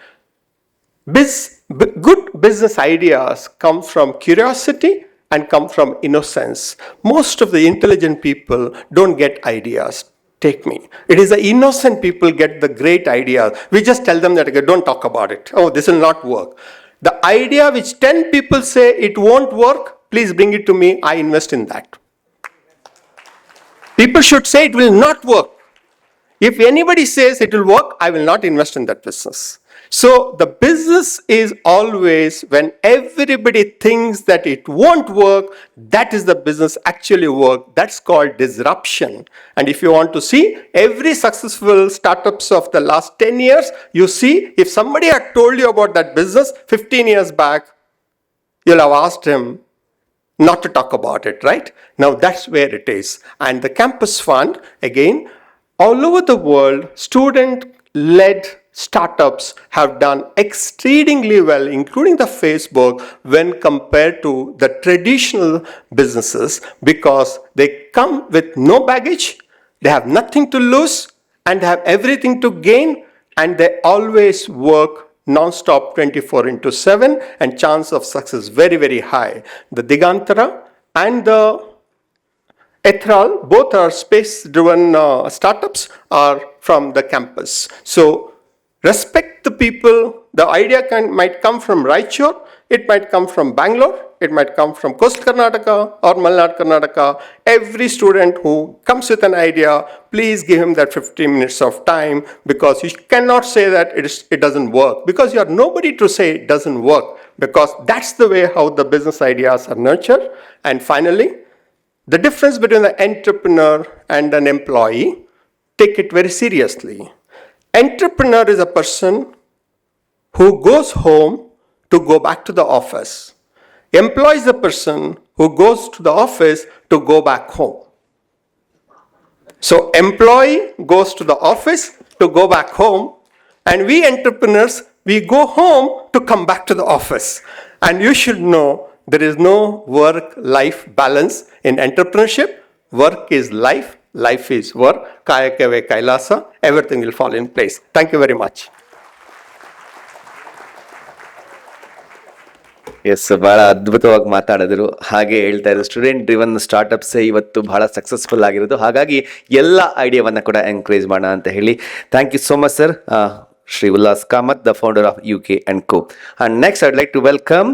good business ideas come from curiosity and come from innocence. Most of the intelligent people don't get ideas. Take me. It is the innocent people get the great ideas. We just tell them that, okay, don't talk about it. Oh, this will not work. The idea which 10 people say it won't work, please bring it to me. I invest in that. People should say it will not work. If anybody says it will work, I will not invest in that business. So the business is always when everybody thinks that it won't work, that is the business actually work. That's called disruption. And if you want to see every successful startups of the last 10 years, you see if somebody had told you about that business 15 years back, you'll have asked him not to talk about it, right? Now that's where it is. And the Campus Fund, again, all over the world, student-led startups have done exceedingly well, including the Facebook, when compared to the traditional businesses, because they come with no baggage, they have nothing to lose, and have everything to gain, and they always work non-stop 24/7, and chance of success very, very high. The Digantara and the Ethral, both are space-driven startups, are from the campus. So respect the people. The idea might come from Raichur, it might come from Bangalore, it might come from coastal Karnataka or Malnad Karnataka. Every student who comes with an idea, please give him that 15 minutes of time, because you cannot say that it doesn't work, because you are nobody to say it doesn't work, because that's the way how the business ideas are nurtured. And finally, the difference between an entrepreneur and an employee, take it very seriously. Entrepreneur is a person who goes home to go back to the office. Employee is a person who goes to the office to go back home. So employee goes to the office to go back home, and we entrepreneurs, we go home to come back to the office. And you should know there is no work-life balance in entrepreneurship. Work is life life is work, kayakave kailasa, everything will fall in place. Thank you very much. Yes, ಬಹಳ ಅದ್ಭುತವಾಗಿ ಮಾತಾಡಿದ್ರು. ಹಾಗೆ ಹೇಳ್ತಾ ಇದ್ರು, student driven ಸ್ಟಾರ್ಟಪ್ಸೇ ಇವತ್ತು ಬಹಳ successful ಆಗಿರೋದು. ಹಾಗಾಗಿ ಎಲ್ಲ ಐಡಿಯಾವನ್ನು ಕೂಡ ಎನ್ಕರೇಜ್ ಮಾಡೋಣ ಅಂತ ಹೇಳಿ. Thank you so much sir. Shri Ullas Kamat, the founder of UK & Co. And next I'd like to welcome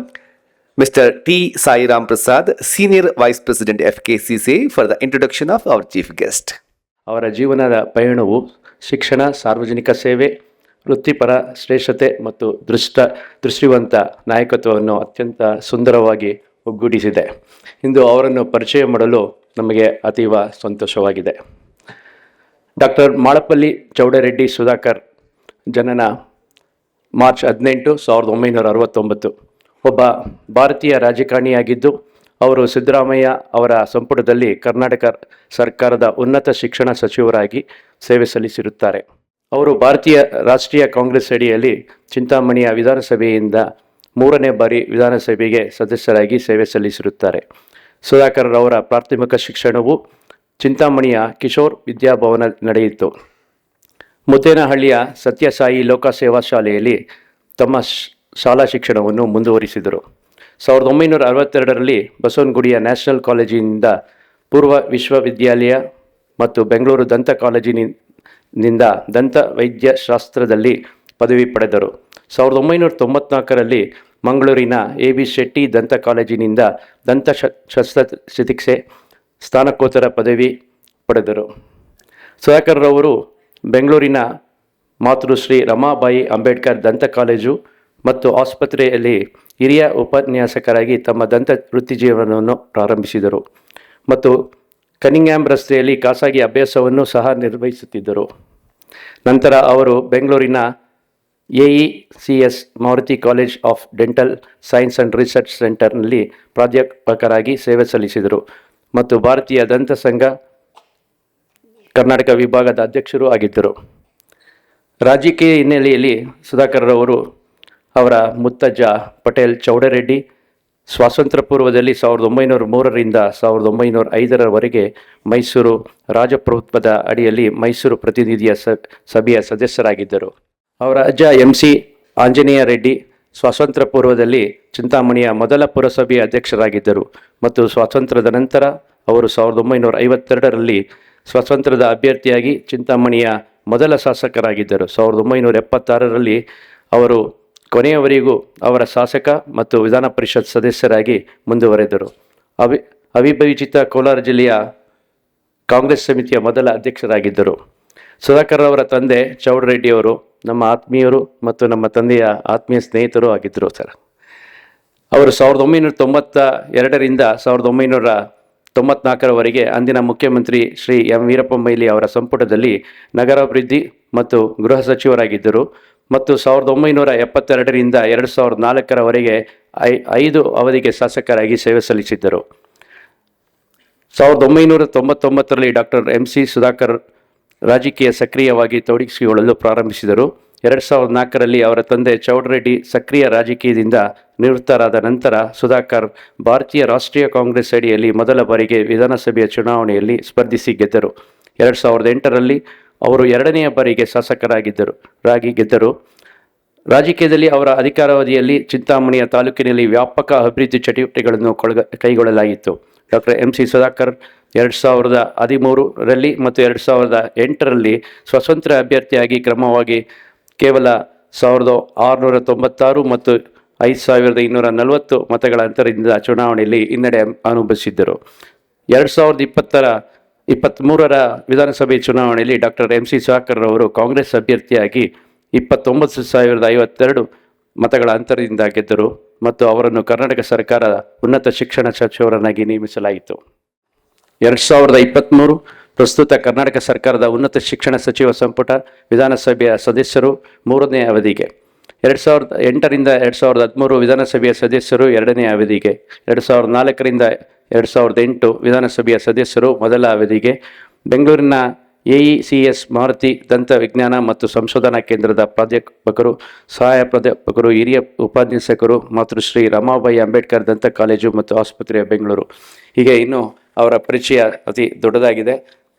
Mr. T. Sai Ram Prasad, Senior Vice President FKCCI, for the introduction of our chief guest. ಅವರ ಜೀವನದ ಪಯಣವು ಶಿಕ್ಷಣ, ಸಾರ್ವಜನಿಕ ಸೇವೆ, ವೃತ್ತಿಪರ ಶ್ರೇಷ್ಠತೆ ಮತ್ತು ದೃಷ್ಟಿವಂತ ನಾಯಕತ್ವವನ್ನು ಅತ್ಯಂತ ಸುಂದರವಾಗಿ ಒಗ್ಗೂಡಿಸಿದೆ. ಇಂದು ಅವರನ್ನು ಪರಿಚಯ ಮಾಡಲು ನಮಗೆ ಅತೀವ ಸಂತೋಷವಾಗಿದೆ. ಡಾಕ್ಟರ್ ಮಾಳಪಲ್ಲಿ ಚೌಡರೆಡ್ಡಿ ಸುಧಾಕರ್, ಜನನ ಮಾರ್ಚ್ 18, 1969. ಒಬ್ಬ ಭಾರತೀಯ ರಾಜಕಾರಣಿಯಾಗಿದ್ದು, ಅವರು ಸಿದ್ದರಾಮಯ್ಯ ಅವರ ಸಂಪುಟದಲ್ಲಿ ಕರ್ನಾಟಕ ಸರ್ಕಾರದ ಉನ್ನತ ಶಿಕ್ಷಣ ಸಚಿವರಾಗಿ ಸೇವೆ ಸಲ್ಲಿಸಿರುತ್ತಾರೆ. ಅವರು ಭಾರತೀಯ ರಾಷ್ಟ್ರೀಯ ಕಾಂಗ್ರೆಸ್ ಅಡಿಯಲ್ಲಿ ಚಿಂತಾಮಣಿಯ ವಿಧಾನಸಭೆಯಿಂದ 3ನೇ ಬಾರಿ ವಿಧಾನಸಭೆಗೆ ಸದಸ್ಯರಾಗಿ ಸೇವೆ ಸಲ್ಲಿಸಿರುತ್ತಾರೆ. ಸುಧಾಕರ್ ಅವರ ಪ್ರಾಥಮಿಕ ಶಿಕ್ಷಣವು ಚಿಂತಾಮಣಿಯ ಕಿಶೋರ್ ವಿದ್ಯಾಭವನ ನಡೆಯಿತು. ಮುದ್ದೇನಹಳ್ಳಿಯ ಸತ್ಯಸಾಯಿ ಲೋಕಸೇವಾ ಶಾಲೆಯಲ್ಲಿ ತಮ್ಮ ಶಾಲಾ ಶಿಕ್ಷಣವನ್ನು ಮುಂದುವರಿಸಿದರು. 1962ರಲ್ಲಿ ಬಸವನಗುಡಿಯ ನ್ಯಾಷನಲ್ ಕಾಲೇಜಿನಿಂದ ಪೂರ್ವ ವಿಶ್ವವಿದ್ಯಾಲಯ ಮತ್ತು ಬೆಂಗಳೂರು ದಂತ ಕಾಲೇಜಿನಿಂದ ದಂತ ವೈದ್ಯಶಾಸ್ತ್ರದಲ್ಲಿ ಪದವಿ ಪಡೆದರು. 1994ರಲ್ಲಿ ಮಂಗಳೂರಿನ AB ಶೆಟ್ಟಿ ದಂತ ಕಾಲೇಜಿನಿಂದ ದಂತ ಶಸ್ತ್ರಚಿಕಿತ್ಸೆ ಸ್ನಾತಕೋತ್ತರ ಪದವಿ ಪಡೆದರು. ಸುಧಾಕರ್ ರವರು ಬೆಂಗಳೂರಿನ ಮಾತೃಶ್ರೀ ರಮಾಬಾಯಿ ಅಂಬೇಡ್ಕರ್ ದಂತ ಕಾಲೇಜು ಮತ್ತು ಆಸ್ಪತ್ರೆಯಲ್ಲಿ ಹಿರಿಯ ಉಪನ್ಯಾಸಕರಾಗಿ ತಮ್ಮ ದಂತ ವೃತ್ತಿಜೀವನವನ್ನು ಪ್ರಾರಂಭಿಸಿದರು ಮತ್ತು ಕನಿಂಗ್ಹ್ಯಾಮ್ ರಸ್ತೆಯಲ್ಲಿ ಖಾಸಗಿ ಅಭ್ಯಾಸವನ್ನು ಸಹ ನಿರ್ವಹಿಸುತ್ತಿದ್ದರು. ನಂತರ ಅವರು ಬೆಂಗಳೂರಿನ AECS Maruti college of dental science and research ಸೆಂಟರ್ನಲ್ಲಿ ಪ್ರಾಧ್ಯಾಪಕರಾಗಿ ಸೇವೆ ಸಲ್ಲಿಸಿದರು ಮತ್ತು ಭಾರತೀಯ ದಂತ ಸಂಘ ಕರ್ನಾಟಕ ವಿಭಾಗದ ಅಧ್ಯಕ್ಷರೂ ಆಗಿದ್ದರು. ರಾಜಕೀಯ ಹಿನ್ನೆಲೆಯಲ್ಲಿ ಸುಧಾಕರ್ ರವರು ಅವರ ಮುತ್ತಜ್ಜ ಪಟೇಲ್ ಚೌಡರೆಡ್ಡಿ ಸ್ವಾತಂತ್ರ್ಯ ಪೂರ್ವದಲ್ಲಿ 1903ರಿಂದ 1905ರವರೆಗೆ ಮೈಸೂರು ರಾಜಪ್ರಭುತ್ವದ ಅಡಿಯಲ್ಲಿ ಮೈಸೂರು ಪ್ರತಿನಿಧಿಯ ಸಭೆಯ ಸದಸ್ಯರಾಗಿದ್ದರು. ಅವರ ಅಜ್ಜ MC ಆಂಜನೇಯ ರೆಡ್ಡಿ ಸ್ವಾತಂತ್ರ್ಯ ಪೂರ್ವದಲ್ಲಿ ಚಿಂತಾಮಣಿಯ ಮೊದಲ ಪುರಸಭೆಯ ಅಧ್ಯಕ್ಷರಾಗಿದ್ದರು ಮತ್ತು ಸ್ವಾತಂತ್ರ್ಯದ ನಂತರ ಅವರು 1952ರಲ್ಲಿ ಸ್ವಾತಂತ್ರ್ಯದ ಅಭ್ಯರ್ಥಿಯಾಗಿ ಚಿಂತಾಮಣಿಯ ಮೊದಲ ಶಾಸಕರಾಗಿದ್ದರು. 1976ರಲ್ಲಿ ಅವರು ಕೊನೆಯವರೆಗೂ ಅವರ ಶಾಸಕ ಮತ್ತು ವಿಧಾನ ಪರಿಷತ್ ಸದಸ್ಯರಾಗಿ ಮುಂದುವರೆದರು. ಅವಿಭಜಿತ ಕೋಲಾರ ಜಿಲ್ಲೆಯ ಕಾಂಗ್ರೆಸ್ ಸಮಿತಿಯ ಮೊದಲ ಅಧ್ಯಕ್ಷರಾಗಿದ್ದರು. ಸುಧಾಕರ್ ಅವರ ತಂದೆ ಚೌಡರೆಡ್ಡಿಯವರು ನಮ್ಮ ಆತ್ಮೀಯರು ಮತ್ತು ನಮ್ಮ ತಂದೆಯ ಆತ್ಮೀಯ ಸ್ನೇಹಿತರು ಆಗಿದ್ದರು ಸರ್. ಅವರು 1992ರಿಂದ 1994ರವರೆಗೆ ಅಂದಿನ ಮುಖ್ಯಮಂತ್ರಿ ಶ್ರೀ M. ವೀರಪ್ಪ ಮೊಯ್ಲಿ ಅವರ ಸಂಪುಟದಲ್ಲಿ ನಗರಾಭಿವೃದ್ಧಿ ಮತ್ತು ಗೃಹ ಸಚಿವರಾಗಿದ್ದರು ಮತ್ತು 1972ರಿಂದ 2004ರವರೆಗೆ 5 ಅವಧಿಗೆ ಶಾಸಕರಾಗಿ ಸೇವೆ ಸಲ್ಲಿಸಿದ್ದರು. 1999ರಲ್ಲಿ ಡಾಕ್ಟರ್ MC ಸುಧಾಕರ್ ರಾಜಕೀಯ ಸಕ್ರಿಯವಾಗಿ ತೊಡಗಿಸಿಕೊಳ್ಳಲು ಪ್ರಾರಂಭಿಸಿದರು. 2004ರಲ್ಲಿ ಅವರ ತಂದೆ ಚೌಡರೆಡ್ಡಿ ಸಕ್ರಿಯ ರಾಜಕೀಯದಿಂದ ನಿವೃತ್ತರಾದ ನಂತರ ಸುಧಾಕರ್ ಭಾರತೀಯ ರಾಷ್ಟ್ರೀಯ ಕಾಂಗ್ರೆಸ್ ಅಡಿಯಲ್ಲಿ ಮೊದಲ ಬಾರಿಗೆ ವಿಧಾನಸಭೆಯ ಚುನಾವಣೆಯಲ್ಲಿ ಸ್ಪರ್ಧಿಸಿ ಗೆದ್ದರು. 2008ರಲ್ಲಿ ಅವರು 2ನೇ ಬಾರಿಗೆ ಶಾಸಕರಾಗಿ ಗೆದ್ದರು. ರಾಜಕೀಯದಲ್ಲಿ ಅವರ ಅಧಿಕಾರಾವಧಿಯಲ್ಲಿ ಚಿಂತಾಮಣಿಯ ತಾಲೂಕಿನಲ್ಲಿ ವ್ಯಾಪಕ ಅಭಿವೃದ್ಧಿ ಚಟುವಟಿಕೆಗಳನ್ನು ಕೈಗೊಳ್ಳಲಾಗಿತ್ತು. ಡಾಕ್ಟರ್ MC ಸುಧಾಕರ್ 2013ರಲ್ಲಿ ಮತ್ತು 2008ರಲ್ಲಿ ಸ್ವತಂತ್ರ ಅಭ್ಯರ್ಥಿಯಾಗಿ ಕ್ರಮವಾಗಿ ಕೇವಲ 1696 ಮತ್ತು 5240 ಮತಗಳ ಅಂತರದಿಂದ ಚುನಾವಣೆಯಲ್ಲಿ ಹಿನ್ನಡೆ ಅನುಭವಿಸಿದ್ದರು. 2023ರ ವಿಧಾನಸಭೆ ಚುನಾವಣೆಯಲ್ಲಿ ಡಾಕ್ಟರ್ MC ಸುಧಾಕರ್ ಅವರು ಕಾಂಗ್ರೆಸ್ ಅಭ್ಯರ್ಥಿಯಾಗಿ 29,052 ಮತಗಳ ಅಂತರದಿಂದ ಗೆದ್ದರು ಮತ್ತು ಅವರನ್ನು ಕರ್ನಾಟಕ ಸರ್ಕಾರದ ಉನ್ನತ ಶಿಕ್ಷಣ ಸಚಿವರನ್ನಾಗಿ ನೇಮಿಸಲಾಯಿತು. 2023 ಪ್ರಸ್ತುತ ಕರ್ನಾಟಕ ಸರ್ಕಾರದ ಉನ್ನತ ಶಿಕ್ಷಣ ಸಚಿವ ಸಂಪುಟ ವಿಧಾನಸಭೆಯ ಸದಸ್ಯರು 3ನೇ ಅವಧಿಗೆ, 2008ರಿಂದ 2013 ವಿಧಾನಸಭೆಯ ಸದಸ್ಯರು 2ನೇ ಅವಧಿಗೆ, 2004ರಿಂದ 2008 ವಿಧಾನಸಭೆಯ ಸದಸ್ಯರು ಮೊದಲ ಅವಧಿಗೆ, ಬೆಂಗಳೂರಿನ AECS ಮಾರುತಿ ದಂತ ವಿಜ್ಞಾನ ಮತ್ತು ಸಂಶೋಧನಾ ಕೇಂದ್ರದ ಪ್ರಾಧ್ಯಾಪಕರು, ಸಹಾಯ ಪ್ರಾಧ್ಯಾಪಕರು, ಹಿರಿಯ ಉಪನ್ಯಾಸಕರು, ಮಾತೃಶ್ರೀ ರಮಾಬಾಯಿ ಅಂಬೇಡ್ಕರ್ ದಂತ ಕಾಲೇಜು ಮತ್ತು ಆಸ್ಪತ್ರೆಯ ಬೆಂಗಳೂರು. ಹೀಗೆ ಇನ್ನು ಅವರ ಪರಿಚಯ ಅತಿ ದೊಡ್ಡದಾಗಿದೆ.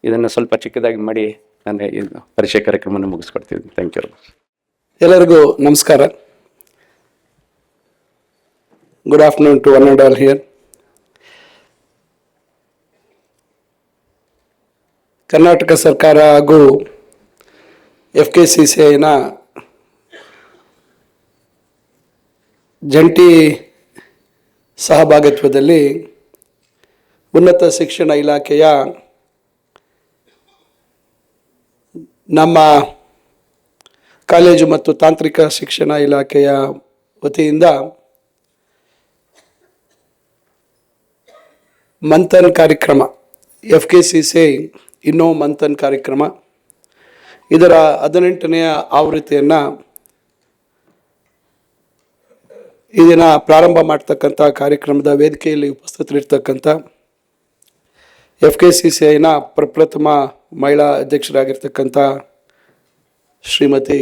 ಇದನ್ನು ಸ್ವಲ್ಪ ಚಿಕ್ಕದಾಗಿ ಮಾಡಿ ನಾನು ಈ ಪರಿಚಯ ಕಾರ್ಯಕ್ರಮವನ್ನು ಮುಗಿಸ್ಕೊಡ್ತೀನಿ. Thank you. ಎಲ್ಲರಿಗೂ ನಮಸ್ಕಾರ. Good afternoon to one and all here. Karnataka ಸರ್ಕಾರ ಹಾಗೂ FKCCIನ ಜಂಟಿ ಸಹಭಾಗಿತ್ವದಲ್ಲಿ ಉನ್ನತ ಶಿಕ್ಷಣ ಇಲಾಖೆಯ ನಮ್ಮ ಕಾಲೇಜು ಮತ್ತು ತಾಂತ್ರಿಕ ಶಿಕ್ಷಣ ಇಲಾಖೆಯ ವತಿಯಿಂದ ಮಂಥನ್ ಕಾರ್ಯಕ್ರಮ, FKCCI INNO ಮಂಥನ್ ಕಾರ್ಯಕ್ರಮ, ಇದರ 18ನೇ ಆವೃತ್ತಿಯನ್ನು ಈ ದಿನ ಪ್ರಾರಂಭ ಮಾಡ್ತಕ್ಕಂಥ ಕಾರ್ಯಕ್ರಮದ ವೇದಿಕೆಯಲ್ಲಿ ಉಪಸ್ಥಿತರಿರ್ತಕ್ಕಂಥ FKCCIನ ಪ್ರಪ್ರಥಮ ಮಹಿಳಾ ಅಧ್ಯಕ್ಷರಾಗಿರ್ತಕ್ಕಂಥ ಶ್ರೀಮತಿ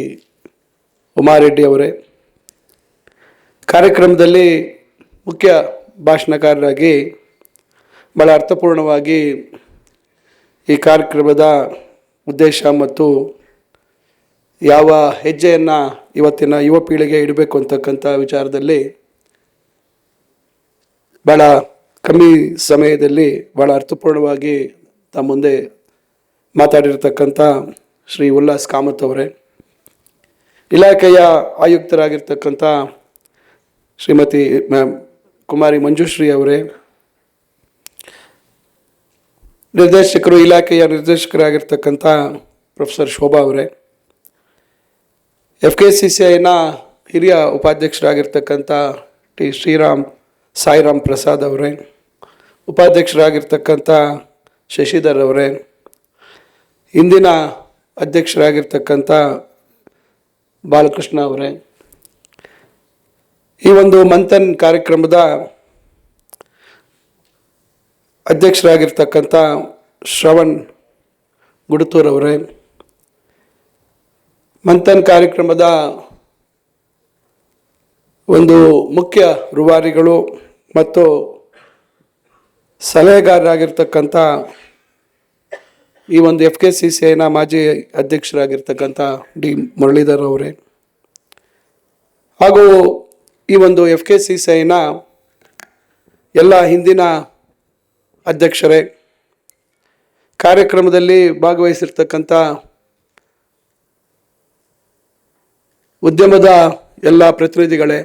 ಉಮಾರೆಡ್ಡಿ ಅವರೇ, ಕಾರ್ಯಕ್ರಮದಲ್ಲಿ ಮುಖ್ಯ ಭಾಷಣಕಾರರಾಗಿ ಬಹಳ ಅರ್ಥಪೂರ್ಣವಾಗಿ ಈ ಕಾರ್ಯಕ್ರಮದ ಉದ್ದೇಶ ಮತ್ತು ಯಾವ ಹೆಜ್ಜೆಯನ್ನು ಇವತ್ತಿನ ಯುವ ಪೀಳಿಗೆ ಇಡಬೇಕು ಅಂತಕ್ಕಂಥ ವಿಚಾರದಲ್ಲಿ ಭಾಳ ಕಮ್ಮಿ ಸಮಯದಲ್ಲಿ ಭಾಳ ಅರ್ಥಪೂರ್ಣವಾಗಿ ತಮ್ಮ ಮುಂದೆ ಮಾತಾಡಿರ್ತಕ್ಕಂಥ ಶ್ರೀ ಉಲ್ಲಾಸ್ ಕಾಮತ್ ಅವರೇ, ಇಲಾಖೆಯ ಆಯುಕ್ತರಾಗಿರ್ತಕ್ಕಂಥ ಶ್ರೀಮತಿ ಕುಮಾರಿ ಮಂಜುಶ್ರೀ ಅವರೇ, ಇಲಾಖೆಯ ನಿರ್ದೇಶಕರಾಗಿರ್ತಕ್ಕಂಥ ಪ್ರೊಫೆಸರ್ ಶೋಭಾ ಅವರೇ, FKCCIನ ಹಿರಿಯ ಉಪಾಧ್ಯಕ್ಷರಾಗಿರ್ತಕ್ಕಂಥ ಸಾಯಿರಾಮ್ ಪ್ರಸಾದ್ ಅವರೇ, ಉಪಾಧ್ಯಕ್ಷರಾಗಿರ್ತಕ್ಕಂಥ ಶಶಿಧರ್ ಅವರೇ, ಇಂದಿನ ಅಧ್ಯಕ್ಷರಾಗಿರ್ತಕ್ಕಂಥ ಬಾಲಕೃಷ್ಣ ಅವರೇ, ಈ ಒಂದು ಮಂಥನ್ ಕಾರ್ಯಕ್ರಮದ ಅಧ್ಯಕ್ಷರಾಗಿರ್ತಕ್ಕಂಥ ಶ್ರವಣ್ ಗುಡುತೂರ್ ಅವರೇ, ಮಂಥನ್ ಕಾರ್ಯಕ್ರಮದ ಒಂದು ಮುಖ್ಯ ರೂವಾರಿಗಳು ಮತ್ತು ಸಲಹೆಗಾರರಾಗಿರ್ತಕ್ಕಂಥ ಈ ಒಂದು FKCCIನ ಮಾಜಿ ಅಧ್ಯಕ್ಷರಾಗಿರ್ತಕ್ಕಂಥ ಡಿ ಮುರಳೀಧರ್ ಅವರೇ, ಹಾಗೂ ಈ ಒಂದು FKCCIನ ಎಲ್ಲ ಹಿಂದಿನ ಅಧ್ಯಕ್ಷರೇ, ಕಾರ್ಯಕ್ರಮದಲ್ಲಿ ಭಾಗವಹಿಸಿರ್ತಕ್ಕಂಥ ಉದ್ಯಮದ ಎಲ್ಲ ಪ್ರತಿನಿಧಿಗಳೇ,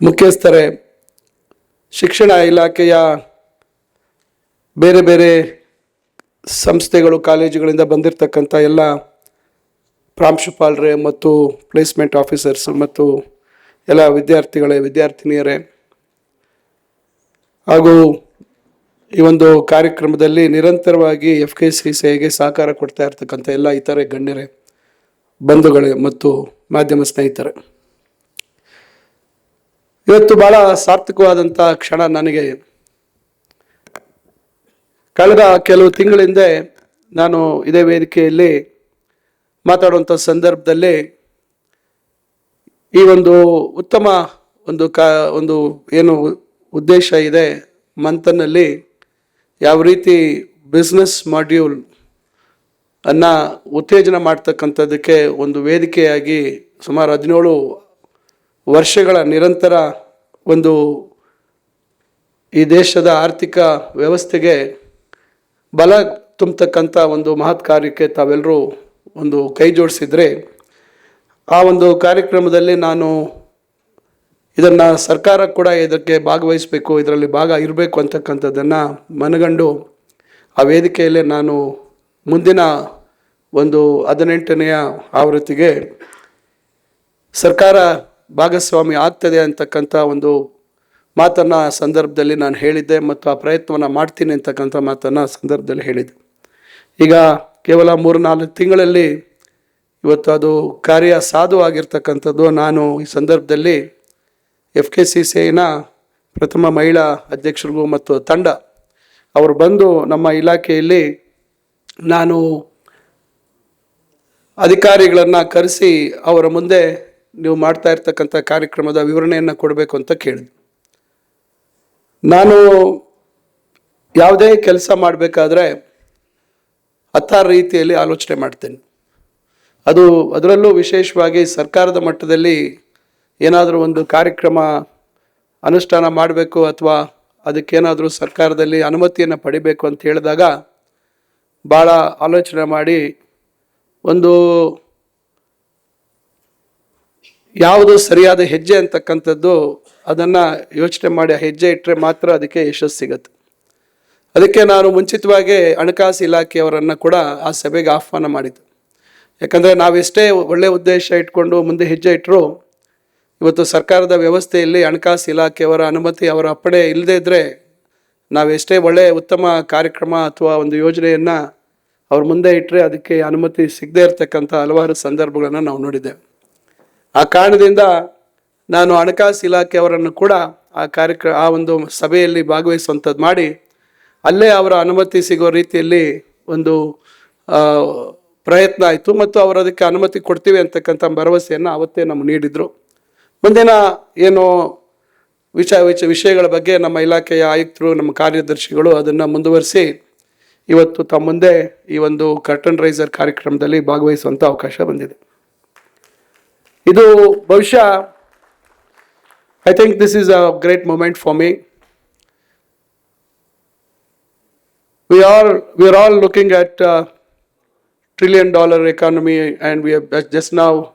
ಮುಖ್ಯಸ್ಥರೇ, ಶಿಕ್ಷಣ ಇಲಾಖೆಯ ಬೇರೆ ಬೇರೆ ಸಂಸ್ಥೆಗಳು ಕಾಲೇಜುಗಳಿಂದ ಬಂದಿರತಕ್ಕಂಥ ಎಲ್ಲ ಪ್ರಾಂಶುಪಾಲರೇ ಮತ್ತು ಪ್ಲೇಸ್ಮೆಂಟ್ ಆಫೀಸರ್ಸ್ ಮತ್ತು ಎಲ್ಲ ವಿದ್ಯಾರ್ಥಿಗಳೇ, ವಿದ್ಯಾರ್ಥಿನಿಯರೇ, ಹಾಗೂ ಈ ಒಂದು ಕಾರ್ಯಕ್ರಮದಲ್ಲಿ ನಿರಂತರವಾಗಿ FKCCIಗೆ ಸಹಕಾರ ಕೊಡ್ತಾ ಇರ್ತಕ್ಕಂಥ ಎಲ್ಲ ಇತರೆ ಗಣ್ಯರೇ, ಬಂಧುಗಳೇ ಮತ್ತು ಮಾಧ್ಯಮ ಸ್ನೇಹಿತರೆ, ಇವತ್ತು ಭಾಳ ಸಾರ್ಥಕವಾದಂಥ ಕ್ಷಣ ನನಗೆ. ಕಳೆದ ಕೆಲವು ತಿಂಗಳ ಹಿಂದೆ ನಾನು ಇದೇ ವೇದಿಕೆಯಲ್ಲಿ ಮಾತಾಡುವಂಥ ಸಂದರ್ಭದಲ್ಲಿ ಈ ಒಂದು ಉತ್ತಮ ಒಂದು ಏನು ಉದ್ದೇಶ ಇದೆ ಮಂಥನ್ನಲ್ಲಿ, ಯಾವ ರೀತಿ ಬಿಸ್ನೆಸ್ ಮಾಡ್ಯೂಲ್ ಅನ್ನು ಉತ್ತೇಜನ ಮಾಡ್ತಕ್ಕಂಥದ್ದಕ್ಕೆ ಒಂದು ವೇದಿಕೆಯಾಗಿ ಸುಮಾರು 17 ವರ್ಷಗಳ ನಿರಂತರ ಒಂದು ಈ ದೇಶದ ಆರ್ಥಿಕ ವ್ಯವಸ್ಥೆಗೆ ಬಲ ತುಂಬತಕ್ಕಂಥ ಒಂದು ಮಹತ್ ಕಾರ್ಯಕ್ಕೆ ತಾವೆಲ್ಲರೂ ಒಂದು ಕೈ ಜೋಡಿಸಿದರೆ, ಆ ಒಂದು ಕಾರ್ಯಕ್ರಮದಲ್ಲಿ ನಾನು ಇದನ್ನು ಸರ್ಕಾರ ಕೂಡ ಇದಕ್ಕೆ ಭಾಗವಹಿಸಬೇಕು, ಇದರಲ್ಲಿ ಭಾಗ ಇರಬೇಕು ಅಂತಕ್ಕಂಥದ್ದನ್ನು ಮನಗಂಡು ಆ ವೇದಿಕೆಯಲ್ಲೇ ನಾನು ಮುಂದಿನ ಒಂದು 18ನೇ ಆವೃತ್ತಿಗೆ ಸರ್ಕಾರ ಭಾಗಸ್ವಾಮಿ ಆಗ್ತದೆ ಅಂತಕ್ಕಂಥ ಒಂದು ಮಾತನ್ನು ಸಂದರ್ಭದಲ್ಲಿ ನಾನು ಹೇಳಿದ್ದೆ ಮತ್ತು ಆ ಪ್ರಯತ್ನವನ್ನು ಮಾಡ್ತೀನಿ ಅಂತಕ್ಕಂಥ ಮಾತನ್ನು ಸಂದರ್ಭದಲ್ಲಿ ಹೇಳಿದ್ದೆ. ಈಗ ಕೇವಲ 3-4 ತಿಂಗಳಲ್ಲಿ ಇವತ್ತು ಅದು ಕಾರ್ಯ ಸಾಧು ಆಗಿರ್ತಕ್ಕಂಥದ್ದು. ನಾನು ಈ ಸಂದರ್ಭದಲ್ಲಿ FKCCIನ ಪ್ರಥಮ ಮಹಿಳಾ ಅಧ್ಯಕ್ಷರಿಗೂ ಮತ್ತು ತಂಡ ಅವರು ಬಂದು ನಮ್ಮ ಇಲಾಖೆಯಲ್ಲಿ ನಾನು ಅಧಿಕಾರಿಗಳನ್ನು ಕರೆಸಿ ಅವರ ಮುಂದೆ ನೀವು ಮಾಡ್ತಾ ಇರ್ತಕ್ಕಂಥ ಕಾರ್ಯಕ್ರಮದ ವಿವರಣೆಯನ್ನು ಕೊಡಬೇಕು ಅಂತ ಕೇಳಿದೆ. ನಾನು ಯಾವುದೇ ಕೆಲಸ ಮಾಡಬೇಕಾದ್ರೆ ಹತ್ತಾರು ರೀತಿಯಲ್ಲಿ ಆಲೋಚನೆ ಮಾಡ್ತೇನೆ. ಅದರಲ್ಲೂ ವಿಶೇಷವಾಗಿ ಸರ್ಕಾರದ ಮಟ್ಟದಲ್ಲಿ ಏನಾದರೂ ಒಂದು ಕಾರ್ಯಕ್ರಮ ಅನುಷ್ಠಾನ ಮಾಡಬೇಕು ಅಥವಾ ಅದಕ್ಕೇನಾದರೂ ಸರ್ಕಾರದಲ್ಲಿ ಅನುಮತಿಯನ್ನು ಪಡಿಬೇಕು ಅಂತ ಹೇಳಿದಾಗ ಭಾಳ ಆಲೋಚನೆ ಮಾಡಿ ಒಂದು ಯಾವುದು ಸರಿಯಾದ ಹೆಜ್ಜೆ ಅಂತಕ್ಕಂಥದ್ದು ಅದನ್ನು ಯೋಚನೆ ಮಾಡಿ ಹೆಜ್ಜೆ ಇಟ್ಟರೆ ಮಾತ್ರ ಅದಕ್ಕೆ ಯಶಸ್ಸು ಸಿಗುತ್ತೆ. ಅದಕ್ಕೆ ನಾನು ಮುಂಚಿತವಾಗಿ ಹಣಕಾಸು ಇಲಾಖೆಯವರನ್ನು ಕೂಡ ಆ ಸಭೆಗೆ ಆಹ್ವಾನ ಮಾಡಿದ್ದೆ. ಯಾಕಂದರೆ ನಾವೆಷ್ಟೇ ಒಳ್ಳೆಯ ಉದ್ದೇಶ ಇಟ್ಕೊಂಡು ಮುಂದೆ ಹೆಜ್ಜೆ ಇಟ್ಟರು ಇವತ್ತು ಸರ್ಕಾರದ ವ್ಯವಸ್ಥೆಯಲ್ಲಿ ಹಣಕಾಸು ಇಲಾಖೆಯವರ ಅನುಮತಿ ಅವರ ಅಪ್ಪಣೆ ಇಲ್ಲದೇ ಇದ್ದರೆ ನಾವೆಷ್ಟೇ ಒಳ್ಳೆಯ ಉತ್ತಮ ಕಾರ್ಯಕ್ರಮ ಅಥವಾ ಒಂದು ಯೋಜನೆಯನ್ನು ಅವ್ರ ಮುಂದೆ ಇಟ್ಟರೆ ಅದಕ್ಕೆ ಅನುಮತಿ ಸಿಗದೇ ಇರತಕ್ಕಂಥ ಹಲವಾರು ಸಂದರ್ಭಗಳನ್ನು ನಾವು ನೋಡಿದ್ದೇವೆ. ಆ ಕಾರಣದಿಂದ ನಾನು ಹಣಕಾಸು ಇಲಾಖೆಯವರನ್ನು ಕೂಡ ಆ ಒಂದು ಸಭೆಯಲ್ಲಿ ಭಾಗವಹಿಸುವಂಥದ್ದು ಮಾಡಿ ಅಲ್ಲೇ ಅವರ ಅನುಮತಿ ಸಿಗೋ ರೀತಿಯಲ್ಲಿ ಒಂದು ಪ್ರಯತ್ನ ಆಯಿತು ಮತ್ತು ಅವರು ಅದಕ್ಕೆ ಅನುಮತಿ ಕೊಡ್ತೀವಿ ಅಂತಕ್ಕಂಥ ಭರವಸೆಯನ್ನು ಅವತ್ತೇ ನಮ್ಗೆ ನೀಡಿದರು. ಮುಂದಿನ ಏನು ವಿಷಯಗಳ ಬಗ್ಗೆ ನಮ್ಮ ಇಲಾಖೆಯ ಆಯುಕ್ತರು ನಮ್ಮ ಕಾರ್ಯದರ್ಶಿಗಳು ಅದನ್ನು ಮುಂದುವರಿಸಿ ಇವತ್ತು ತಮ್ಮ ಮುಂದೆ ಈ ಒಂದು ಕರ್ಟನ್ ರೈಸರ್ ಕಾರ್ಯಕ್ರಮದಲ್ಲಿ ಭಾಗವಹಿಸುವಂಥ ಅವಕಾಶ ಬಂದಿದೆ. ಇದು ಬಹುಶಃ I think this is a great moment for me. We are all looking at $1 trillion economy, and we have just now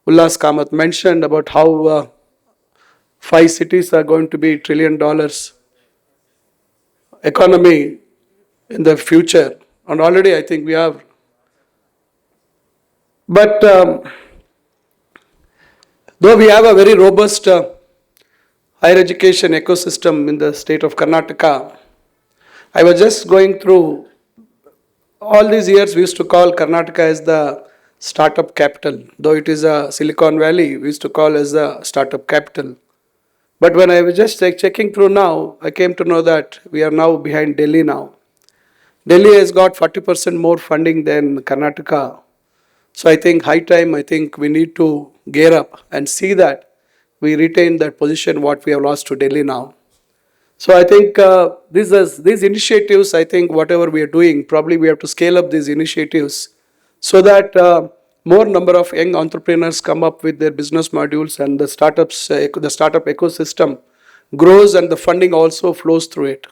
Ullas Kamat mentioned about how 5 cities are going to be $1 trillion economy in the future, and already I think we have. But though we have a very robust higher education ecosystem in the state of Karnataka, I was just going through all these years we used to call Karnataka as the startup capital. Though it is a Silicon Valley, we used to call as the startup capital. But when I was just checking through now, I came to know that we are now behind Delhi now. Delhi has got 40% more funding than Karnataka. So I think high time, I think we need to gear up and see that we retain that position what we have lost to Delhi now. So I think these initiatives, I think whatever we are doing, probably we have to scale up these initiatives so that more number of young entrepreneurs come up with their business modules and the startup ecosystem grows and the funding also flows through it.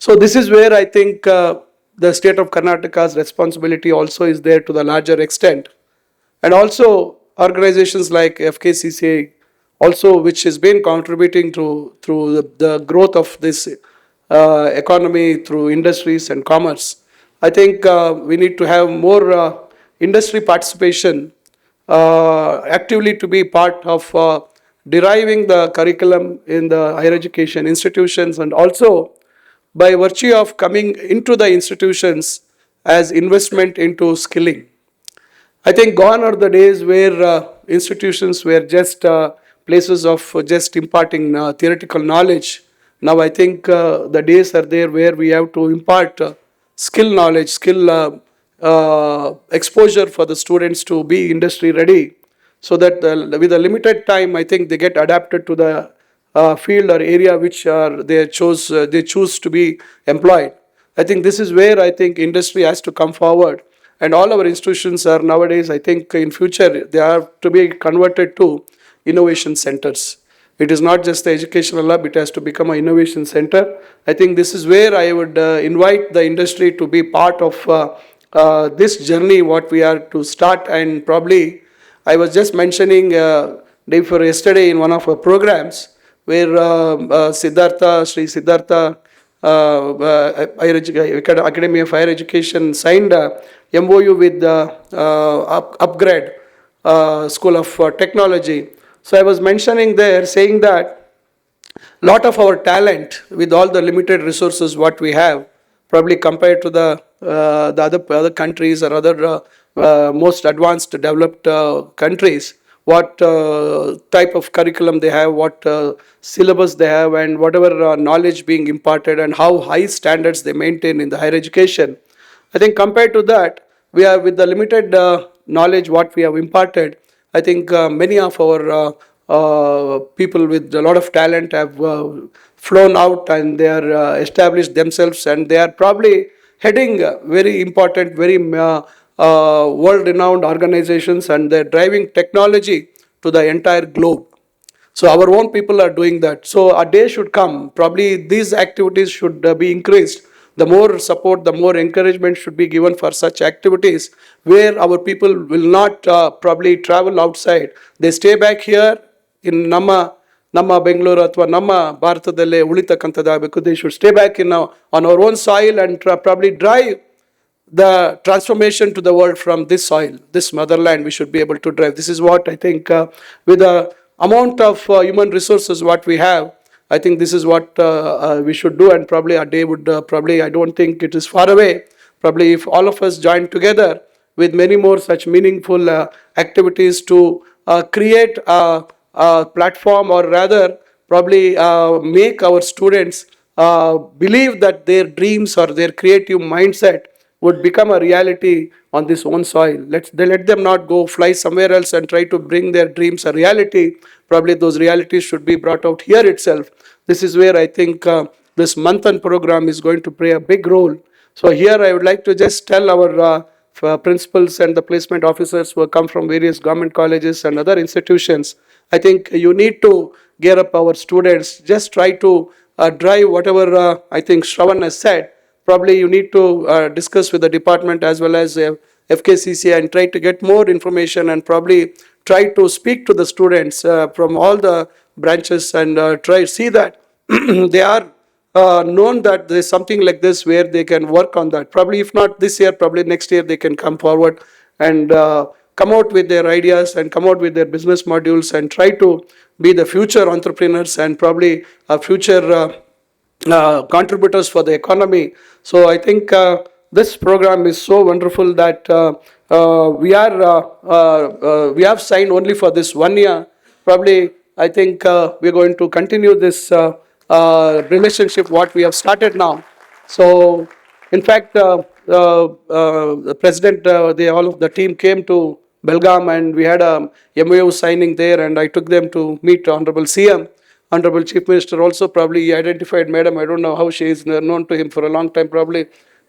So this is where I think the state of Karnataka's responsibility also is there to the larger extent. And also organizations like FKCCI also, which has been contributing through the growth of this economy through industries and commerce. I think we need to have more industry participation actively to be part of deriving the curriculum in the higher education institutions, and also by virtue of coming into the institutions as investment into skilling. I think gone are the days where institutions were just places of just imparting theoretical knowledge. Now I think the days are there where we have to impart skill knowledge, skill exposure for the students to be industry ready, so that with a limited time, I think they get adapted to the field or area which they choose to be employed. I think this is where I think industry has to come forward, and all our institutions are nowadays, I think in future, they have to be converted to innovation centers. It is not just the educational lab, it has to become an innovation center. I think this is where I would invite the industry to be part of this journey what we are to start. And probably I was just mentioning day before yesterday in one of our programs where Shri Siddhartha Academy of Higher Education signed a MOU with Upgrade School of Technology. So I was mentioning there, saying that lot of our talent with all the limited resources what we have, probably compared to the other countries or other most advanced developed countries, what type of curriculum they have, what syllabus they have, and whatever knowledge being imparted and how high standards they maintain in the higher education. I think compared to that, we are with the limited knowledge what we have imparted, I think many of our people with a lot of talent have flown out and they are established themselves, and they are probably heading very important, very world-renowned organizations, and they're driving technology to the entire globe. So our own people are doing that. So a day should come, probably these activities should be increased. The more support, the more encouragement should be given for such activities, where our people will not probably travel outside. They stay back here in ನಮ್ಮ ಬೆಂಗಳೂರು ಅಥವಾ ನಮ್ಮ ಭಾರತದಲ್ಲೇ ಉಳಿತಕ್ಕಂಥದ್ದಾಗಬೇಕು. They should stay back on our own soil and probably drive the transformation to the world from this soil, this motherland. We should be able to drive. This is what I think, with the amount of human resources what we have, I think this is what we should do. And probably a day would probably, I don't think it is far away. Probably if all of us join together with many more such meaningful activities to create a platform, or rather probably make our students believe that their dreams or their creative mindset would become a reality on this own soil. Let them not go fly somewhere else and try to bring their dreams a reality. Probably those realities should be brought out here itself. This is where I think this MANTHAN program is going to play a big role. So here I would like to just tell our principals and the placement officers who come from various government colleges and other institutions, I think you need to gear up our students. Just try to drive whatever I think Shravan has said. Probably you need to discuss with the department as well as FKCCI and try to get more information, and probably try to speak to the students from all the branches and try to see that they are known that there is something like this where they can work on that. Probably if not this year, probably next year they can come forward and come out with their ideas and come out with their business modules and try to be the future entrepreneurs and probably future contributors for the economy. So I think this program is so wonderful that we have signed only for this 1 year. Probably I think we're going to continue this relationship what we have started now. So in fact the president, all of the team came to Belgaum and we had a MOU signing there, and I took them to meet Honorable CM. Honorable Chief Minister also probably identified Madam. I don't know how she is known to him for a long time. Probably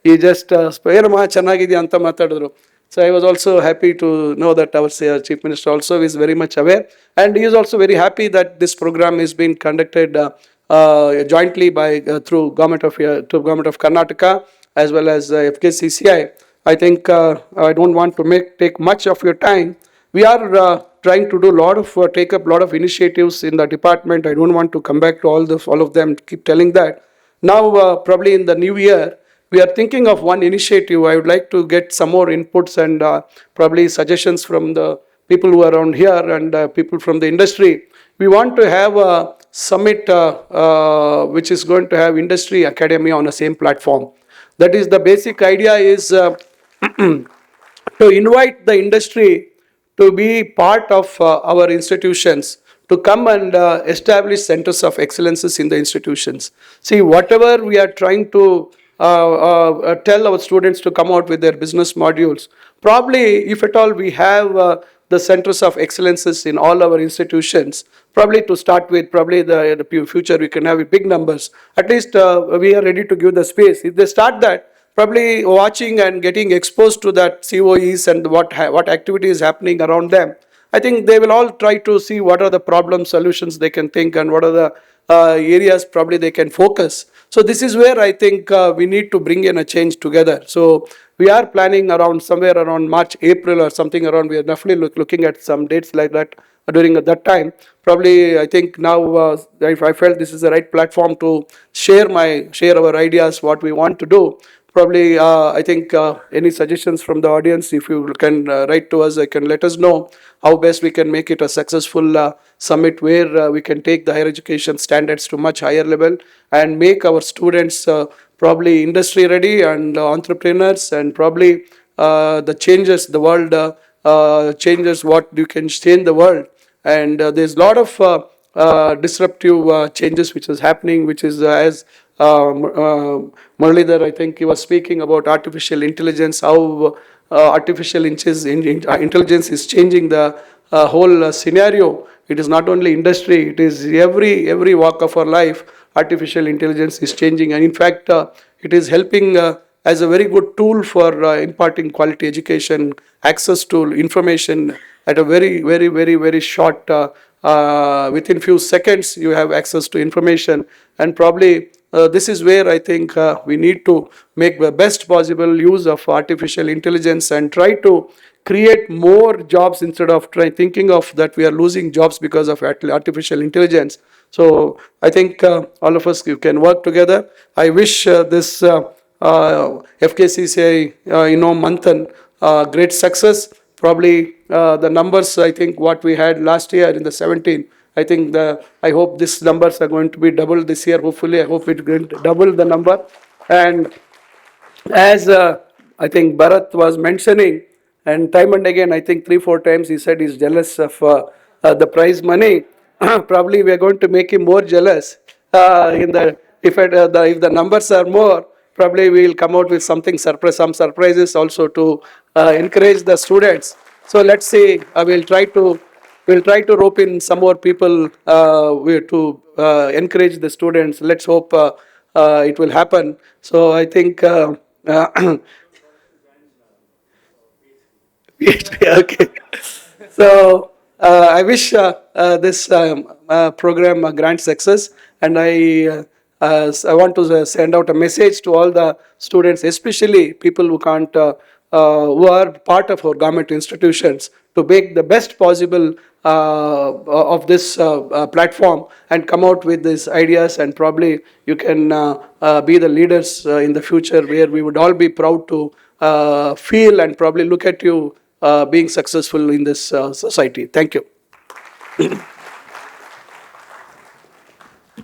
he just ಏನಮ್ಮ ಚೆನ್ನಾಗಿದೆಯಾ ಅಂತ ಮಾತಾಡಿದ್ರು. So I was also happy to know that our Chief Minister also is very much aware, and he is also very happy that this program is being conducted jointly by through government of Karnataka as well as FKCCI. I think I don't want to take much of your time. We are trying to do take up a lot of initiatives in the department. I don't want to come back to all of them, keep telling that. Now probably in the new year, we are thinking of one initiative. I would like to get some more inputs and probably suggestions from the people who are around here and people from the industry. We want to have a summit which is going to have industry academy on the same platform. That is, the basic idea is to invite the industry to be part of our institutions, to come and establish centers of excellences in the institutions. See, whatever we are trying to tell our students to come out with their business modules, probably if at all we have the centers of excellences in all our institutions, probably to start with, probably the future we can have big numbers. At least we are ready to give the space. If they start that, probably watching and getting exposed to that COEs and what activity is happening around them, I think they will all try to see what are the problem solutions they can think and what are the areas probably they can focus. So this is where I think we need to bring in a change together. So we are planning around somewhere around March, April or something around. We are definitely looking at some dates like that during that time. Probably I think now I felt this is the right platform to share our ideas, what we want to do. Probably I think any suggestions from the audience, if you can write to us, I can let us know how best we can make it a successful summit where we can take the higher education standards to much higher level and make our students probably industry ready and entrepreneurs, and probably the changes, the world changes, what you can change the world. And there's a lot of disruptive changes which is happening, which is as Muralidhar, I think he was speaking about artificial intelligence, how artificial intelligence is changing the whole scenario. It is not only industry, it is every walk of our life. Artificial intelligence is changing, and in fact it is helping as a very good tool for imparting quality education, access to information at a very short, within few seconds you have access to information. And probably this is where I think we need to make the best possible use of artificial intelligence and try to create more jobs instead of thinking of that we are losing jobs because of artificial intelligence. So I think all of us, you can work together. I wish this FKCCI, MANTHAN, great success. Probably the numbers, I think what we had last year in the 17, I think I hope these numbers are going to be doubled this year. Hopefully, I hope it's going to double the number. And as I think Bharat was mentioning, and time and again, I think 3-4 times he said he's jealous of the prize money. Probably we are going to make him more jealous. If the numbers are more, probably we will come out with some surprises also to encourage the students. So let's see. We'll try to rope in some more people to encourage the students. Let's hope it will happen. So I think. Okay. So I wish this program a grand success, and I want to send out a message to all the students, especially people who can't, who are part of our government institutions, to make the best possible of this platform and come out with these ideas, and probably you can be the leaders in the future, where we would all be proud to feel and probably look at you being successful in this society. Thank you.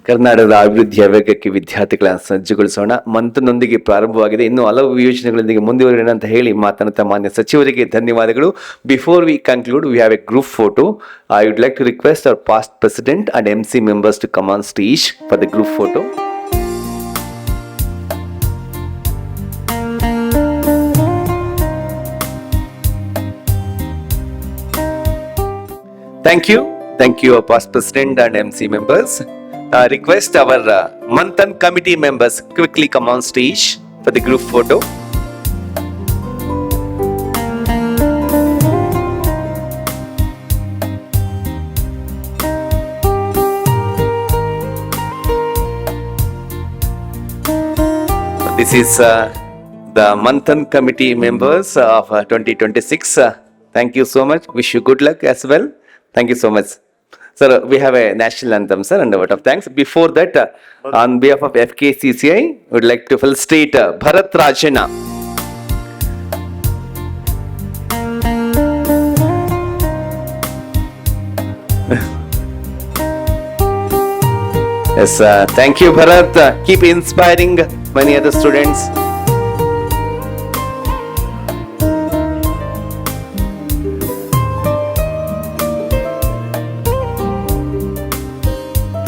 ಕರ್ನಾಟಕದ ಅಭಿವೃದ್ಧಿಯ ವೇಗಕ್ಕೆ ವಿದ್ಯಾರ್ಥಿಗಳನ್ನು ಸಜ್ಜುಗೊಳಿಸೋಣ. ಮಂಥನೊಂದಿಗೆ ಪ್ರಾರಂಭವಾಗಿದೆ, ಇನ್ನೂ ಹಲವು ಯೋಜನೆಗಳೊಂದಿಗೆ ಮುಂದುವರಿಯೋಣ ಅಂತ ಹೇಳಿ ಮಾತನಾಡುತ್ತಾ ಮಾನ್ಯ ಸಚಿವರಿಗೆ ಧನ್ಯವಾದಗಳು. Before we conclude, we have a group photo. I would like to request our past president and MC members to come on stage for the group photo. Thank you, our past president and MC members. Request our MANTHAN committee members quickly come on stage for the group photo. This is the MANTHAN committee members of 2026. Thank you so much. Wish you good luck as well. Thank you so much. Sir, we have a national anthem, sir, and a vote of thanks. Before that, on behalf of FKCCI, we would like to felicitate Bharat Rajana. Yes, thank you, Bharat. Keep inspiring many other students.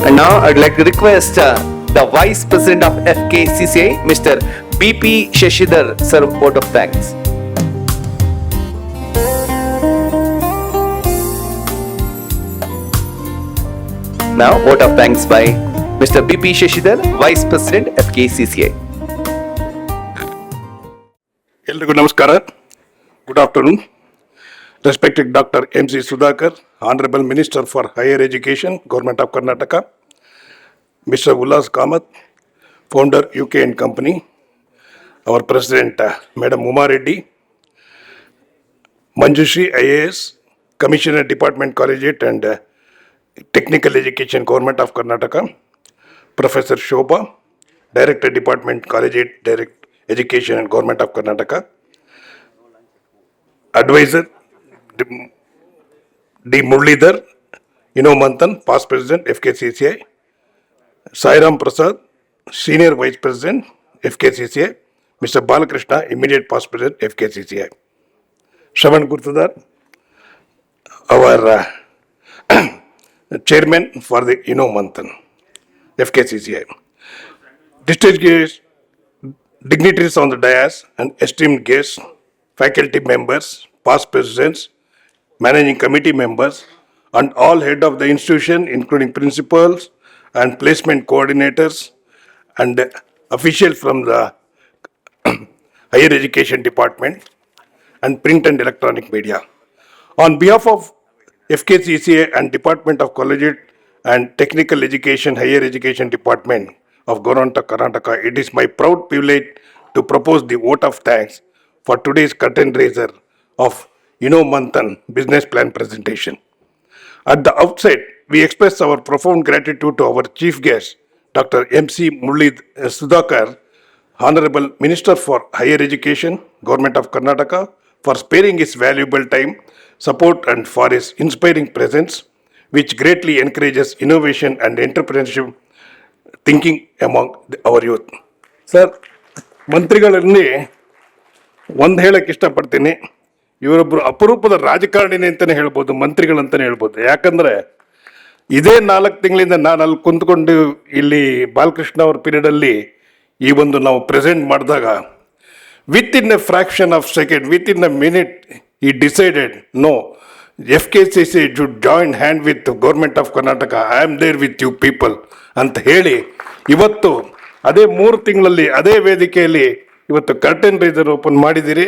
And now I'd like to request the Vice President of FKCCI, Mr. BP Shashidhar, sir, vote of thanks. Now, vote of thanks by Mr. BP Shashidhar, Vice President, FKCCI. ಎಲ್ರಿಗೂ ನಮಸ್ಕಾರ. Good afternoon. Respected Dr. MC Sudhakar, Honorable Minister for Higher Education, Government of Karnataka, Mr. Ullas Kamat, Founder UK and Company, our President Madam Uma Reddy, Manjushri IAS, Commissioner Department Collegiate and Technical Education, Government of Karnataka, Professor Shobha, Director Department Collegiate Direct Education and Government of Karnataka, Advisor D. Murlidhar, MANTHAN, Past President, FKCCI, Sairam Prasad, Senior Vice President, FKCCI, Mr. Balakrishna, Immediate Past President, FKCCI. Shravan Gurtudar, our Chairman for the MANTHAN, FKCCI. Distinguished dignitaries on the dais and esteemed guests, faculty members, past presidents, managing committee members, and all head of the institution, including principals and placement coordinators and officials from the Higher Education Department and Print and Electronic Media. On behalf of FKCCI and Department of Collegiate and Technical Education, Higher Education Department of Government of Karnataka, it is my proud privilege to propose the vote of thanks for today's curtain raiser of MANTHAN business plan presentation. At the outset, we express our profound gratitude to our chief guest, Dr. M.C. Sudhakar, Honorable Minister for Higher Education, Government of Karnataka, for sparing his valuable time, support and for his inspiring presence, which greatly encourages innovation and entrepreneurship thinking among our youth. Sir, ಮಂತ್ರಿಗಳಲ್ಲಿ ಒಂದು ಹೇಳಕ್ಕೆ ಇಷ್ಟಪಡ್ತೀನಿ, ಇವರೊಬ್ಬರು ಅಪರೂಪದ ರಾಜಕಾರಣಿನೇ ಅಂತಲೇ ಹೇಳ್ಬೋದು, ಮಂತ್ರಿಗಳಂತಲೇ ಹೇಳ್ಬೋದು. ಯಾಕಂದರೆ ಇದೇ 4 ತಿಂಗಳಿಂದ ನಾನು ಅಲ್ಲಿ ಕುಂತ್ಕೊಂಡು ಇಲ್ಲಿ ಬಾಲಕೃಷ್ಣ ಅವ್ರ ಪೀರಿಯಡಲ್ಲಿ ಈ ಒಂದು ನಾವು ಪ್ರೆಸೆಂಟ್ ಮಾಡಿದಾಗ with in a fraction of second, with in a minute he decided, no, FKCC should join hand with the Government of Karnataka. I am there with you people ಅಂತ ಹೇಳಿ ಇವತ್ತು ಅದೇ 3 ತಿಂಗಳಲ್ಲಿ ಅದೇ ವೇದಿಕೆಯಲ್ಲಿ ಇವತ್ತು ಕರ್ಟನ್ ರೈಸರ್ ಓಪನ್ ಮಾಡಿದ್ದೀರಿ.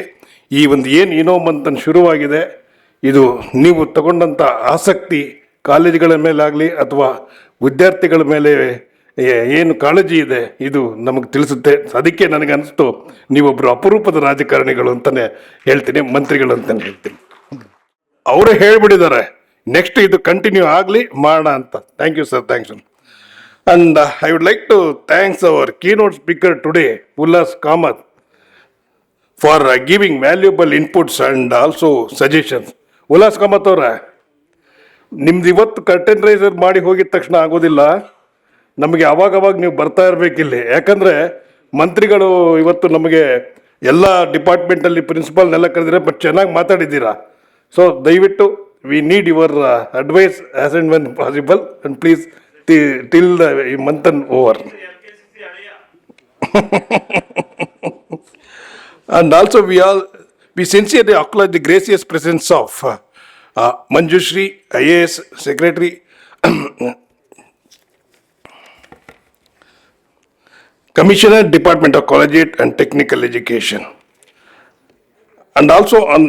ಈ ಒಂದು ಏನು ಮಂಥನ್ ಶುರುವಾಗಿದೆ, ಇದು ನೀವು ತಗೊಂಡಂಥ ಆಸಕ್ತಿ ಕಾಲೇಜುಗಳ ಮೇಲಾಗಲಿ ಅಥವಾ ವಿದ್ಯಾರ್ಥಿಗಳ ಮೇಲೆ ಏನು ಕಾಳಜಿ ಇದೆ ಇದು ನಮಗೆ ತಿಳಿಸುತ್ತೆ. ಅದಕ್ಕೆ ನನಗೆ ಅನಿಸ್ತು ನೀವೊಬ್ಬರು ಅಪರೂಪದ ರಾಜಕಾರಣಿಗಳು ಅಂತಲೇ ಹೇಳ್ತೀನಿ, ಮಂತ್ರಿಗಳು ಅಂತಲೇ ಹೇಳ್ತೀನಿ. ಅವರು ಹೇಳಿಬಿಟ್ಟಿದ್ದಾರೆ ನೆಕ್ಸ್ಟ್ ಇದು ಕಂಟಿನ್ಯೂ ಆಗಲಿ ಮಾಡೋಣ ಅಂತ. Thank you sir, thanks. And I would like to thanks our keynote speaker today, Ullas Kamath, for giving valuable inputs and also suggestions. Ullas Kamath ಅವರ, ನಿಮ್ದು ಇವತ್ತು ಕರ್ಟನ್ ರೈಸರ್ ಮಾಡಿ ಹೋಗಿದ ತಕ್ಷಣ ಆಗೋದಿಲ್ಲ, ನಮಗೆ ಅವಾಗವಾಗ ನೀವು ಬರ್ತಾ ಇರಬೇಕಿಲ್ಲಿ. ಯಾಕಂದರೆ ಮಂತ್ರಿಗಳು ಇವತ್ತು ನಮಗೆ ಎಲ್ಲ ಡಿಪಾರ್ಟ್ಮೆಂಟಲ್ಲಿ ಪ್ರಿನ್ಸಿಪಾಲ್ನೆಲ್ಲ ಕರೆದಿರ, ಬಟ್ ಚೆನ್ನಾಗಿ ಮಾತಾಡಿದ್ದೀರಾ. ಸೊ ದಯವಿಟ್ಟು we need your advice as and when possible, and please till the Manthan over. And also we sincerely acknowledge the gracious presence of Shri, IAS Secretary, Commissioner, Department of Collegiate and Technical Education. And also on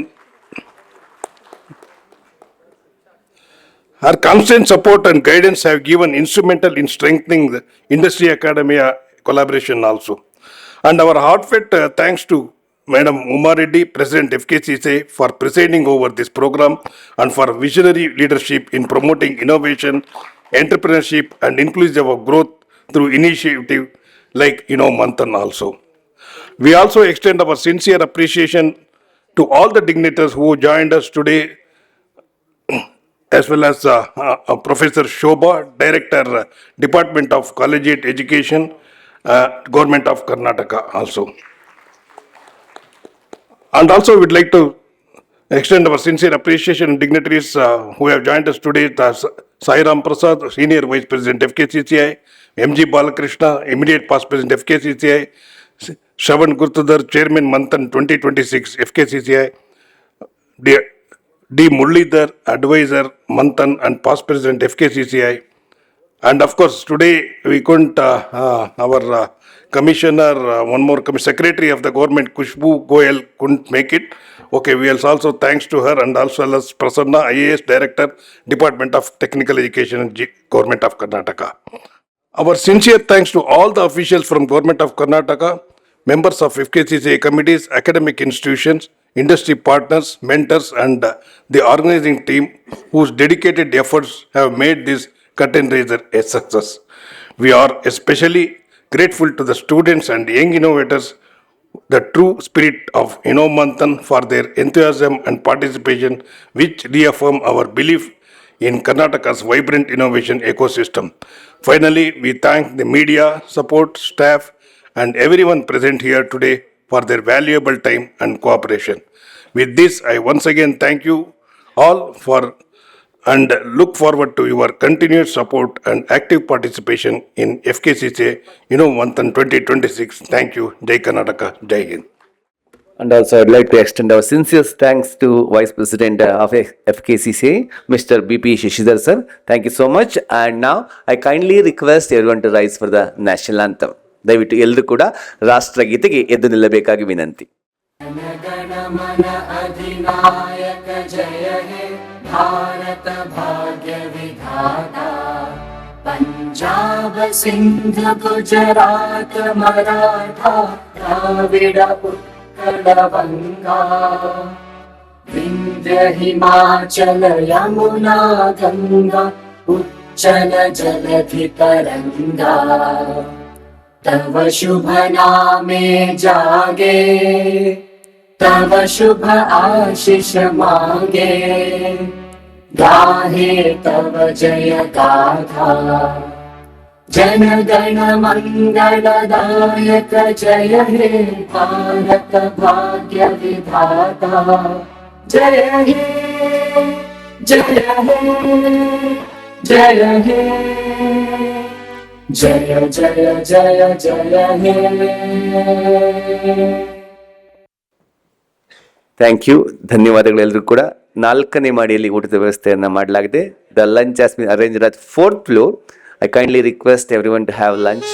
her constant support and guidance have given instrumental in strengthening the industry academia collaboration also. And our heartfelt thanks to Madam Uma Reddy, President FKCCI, for presiding over this program and for visionary leadership in promoting innovation, entrepreneurship and inclusive growth through initiative like MANTHAN also. We also extend our sincere appreciation to all the dignitaries who joined us today, as well as Professor Shobha, Director, Department of Collegiate Education, Government of Karnataka also. And also we'd like to extend our sincere appreciation to dignitaries who have joined us today. Sairam Prasad, Senior Vice President FKCCI, MG Balakrishna, Immediate Past President FKCCI, Shravan Gurtudar, Chairman MANTHAN 2026 FKCCI, D. Muralidhar, Advisor MANTHAN and Past President FKCCI. And of course today we couldn't, our Commissioner, one more Secretary of the Government, Kushbu Goyal, couldn't make it. Okay, we also thanks to her, and also as Prasanna, IAS Director, Department of Technical Education and Government of Karnataka. Our sincere thanks to all the officials from Government of Karnataka, members of FKCCI committees, academic institutions, industry partners, mentors, and the organizing team whose dedicated efforts have made this curtain raiser a success. We are especially grateful to the students and young innovators, the true spirit of MANTHAN, for their enthusiasm and participation, which reaffirm our belief in Karnataka's vibrant innovation ecosystem. Finally, we thank the media, support staff, and everyone present here today for their valuable time and cooperation. With this, I once again thank you all for and look forward to your continued support and active participation in FKCCI MANTHAN 2026. Thank you. Jai Karnataka. Jai Hind. And also I'd like to extend our sincere thanks to Vice President of FKCCI, Mr. BP Shishidhar sir. Thank you so much. And now I kindly request everyone to rise for the national anthem. ದಯವಿಟ್ಟು ಎಲ್ಲರೂ ಕೂಡ ರಾಷ್ಟ್ರಗೀತೆಗೆ ಎದ್ದು ನಿಲ್ಲಬೇಕಾಗಿ ವಿನಂತಿ. जनगणमन अधिनायक जय हे भारत भाग्य विधाता पंजाब सिंध गुजरात मराठा द्राविड उत्कल बंगा विंध्य हिमाचल यमुना गंगा उच्चल जलधि तरंगा तव शुभ नामे जागे तव शुभ आशीष मांगे गाहे तव जय गाथा जन गण मंगल दायक जय हे भारत भाग्य विधाता जय हे जय हे जय हे जय जय जय जय हे ಥ್ಯಾಂಕ್ ಯು, ಧನ್ಯವಾದಗಳೆಲ್ಲರೂ ಕೂಡ. 4ನೇ ಮಾಡಿಯಲ್ಲಿ ಊಟದ ವ್ಯವಸ್ಥೆಯನ್ನು ಮಾಡಲಾಗಿದೆ. The lunch has been arranged at 4th floor. I kindly request everyone to have lunch.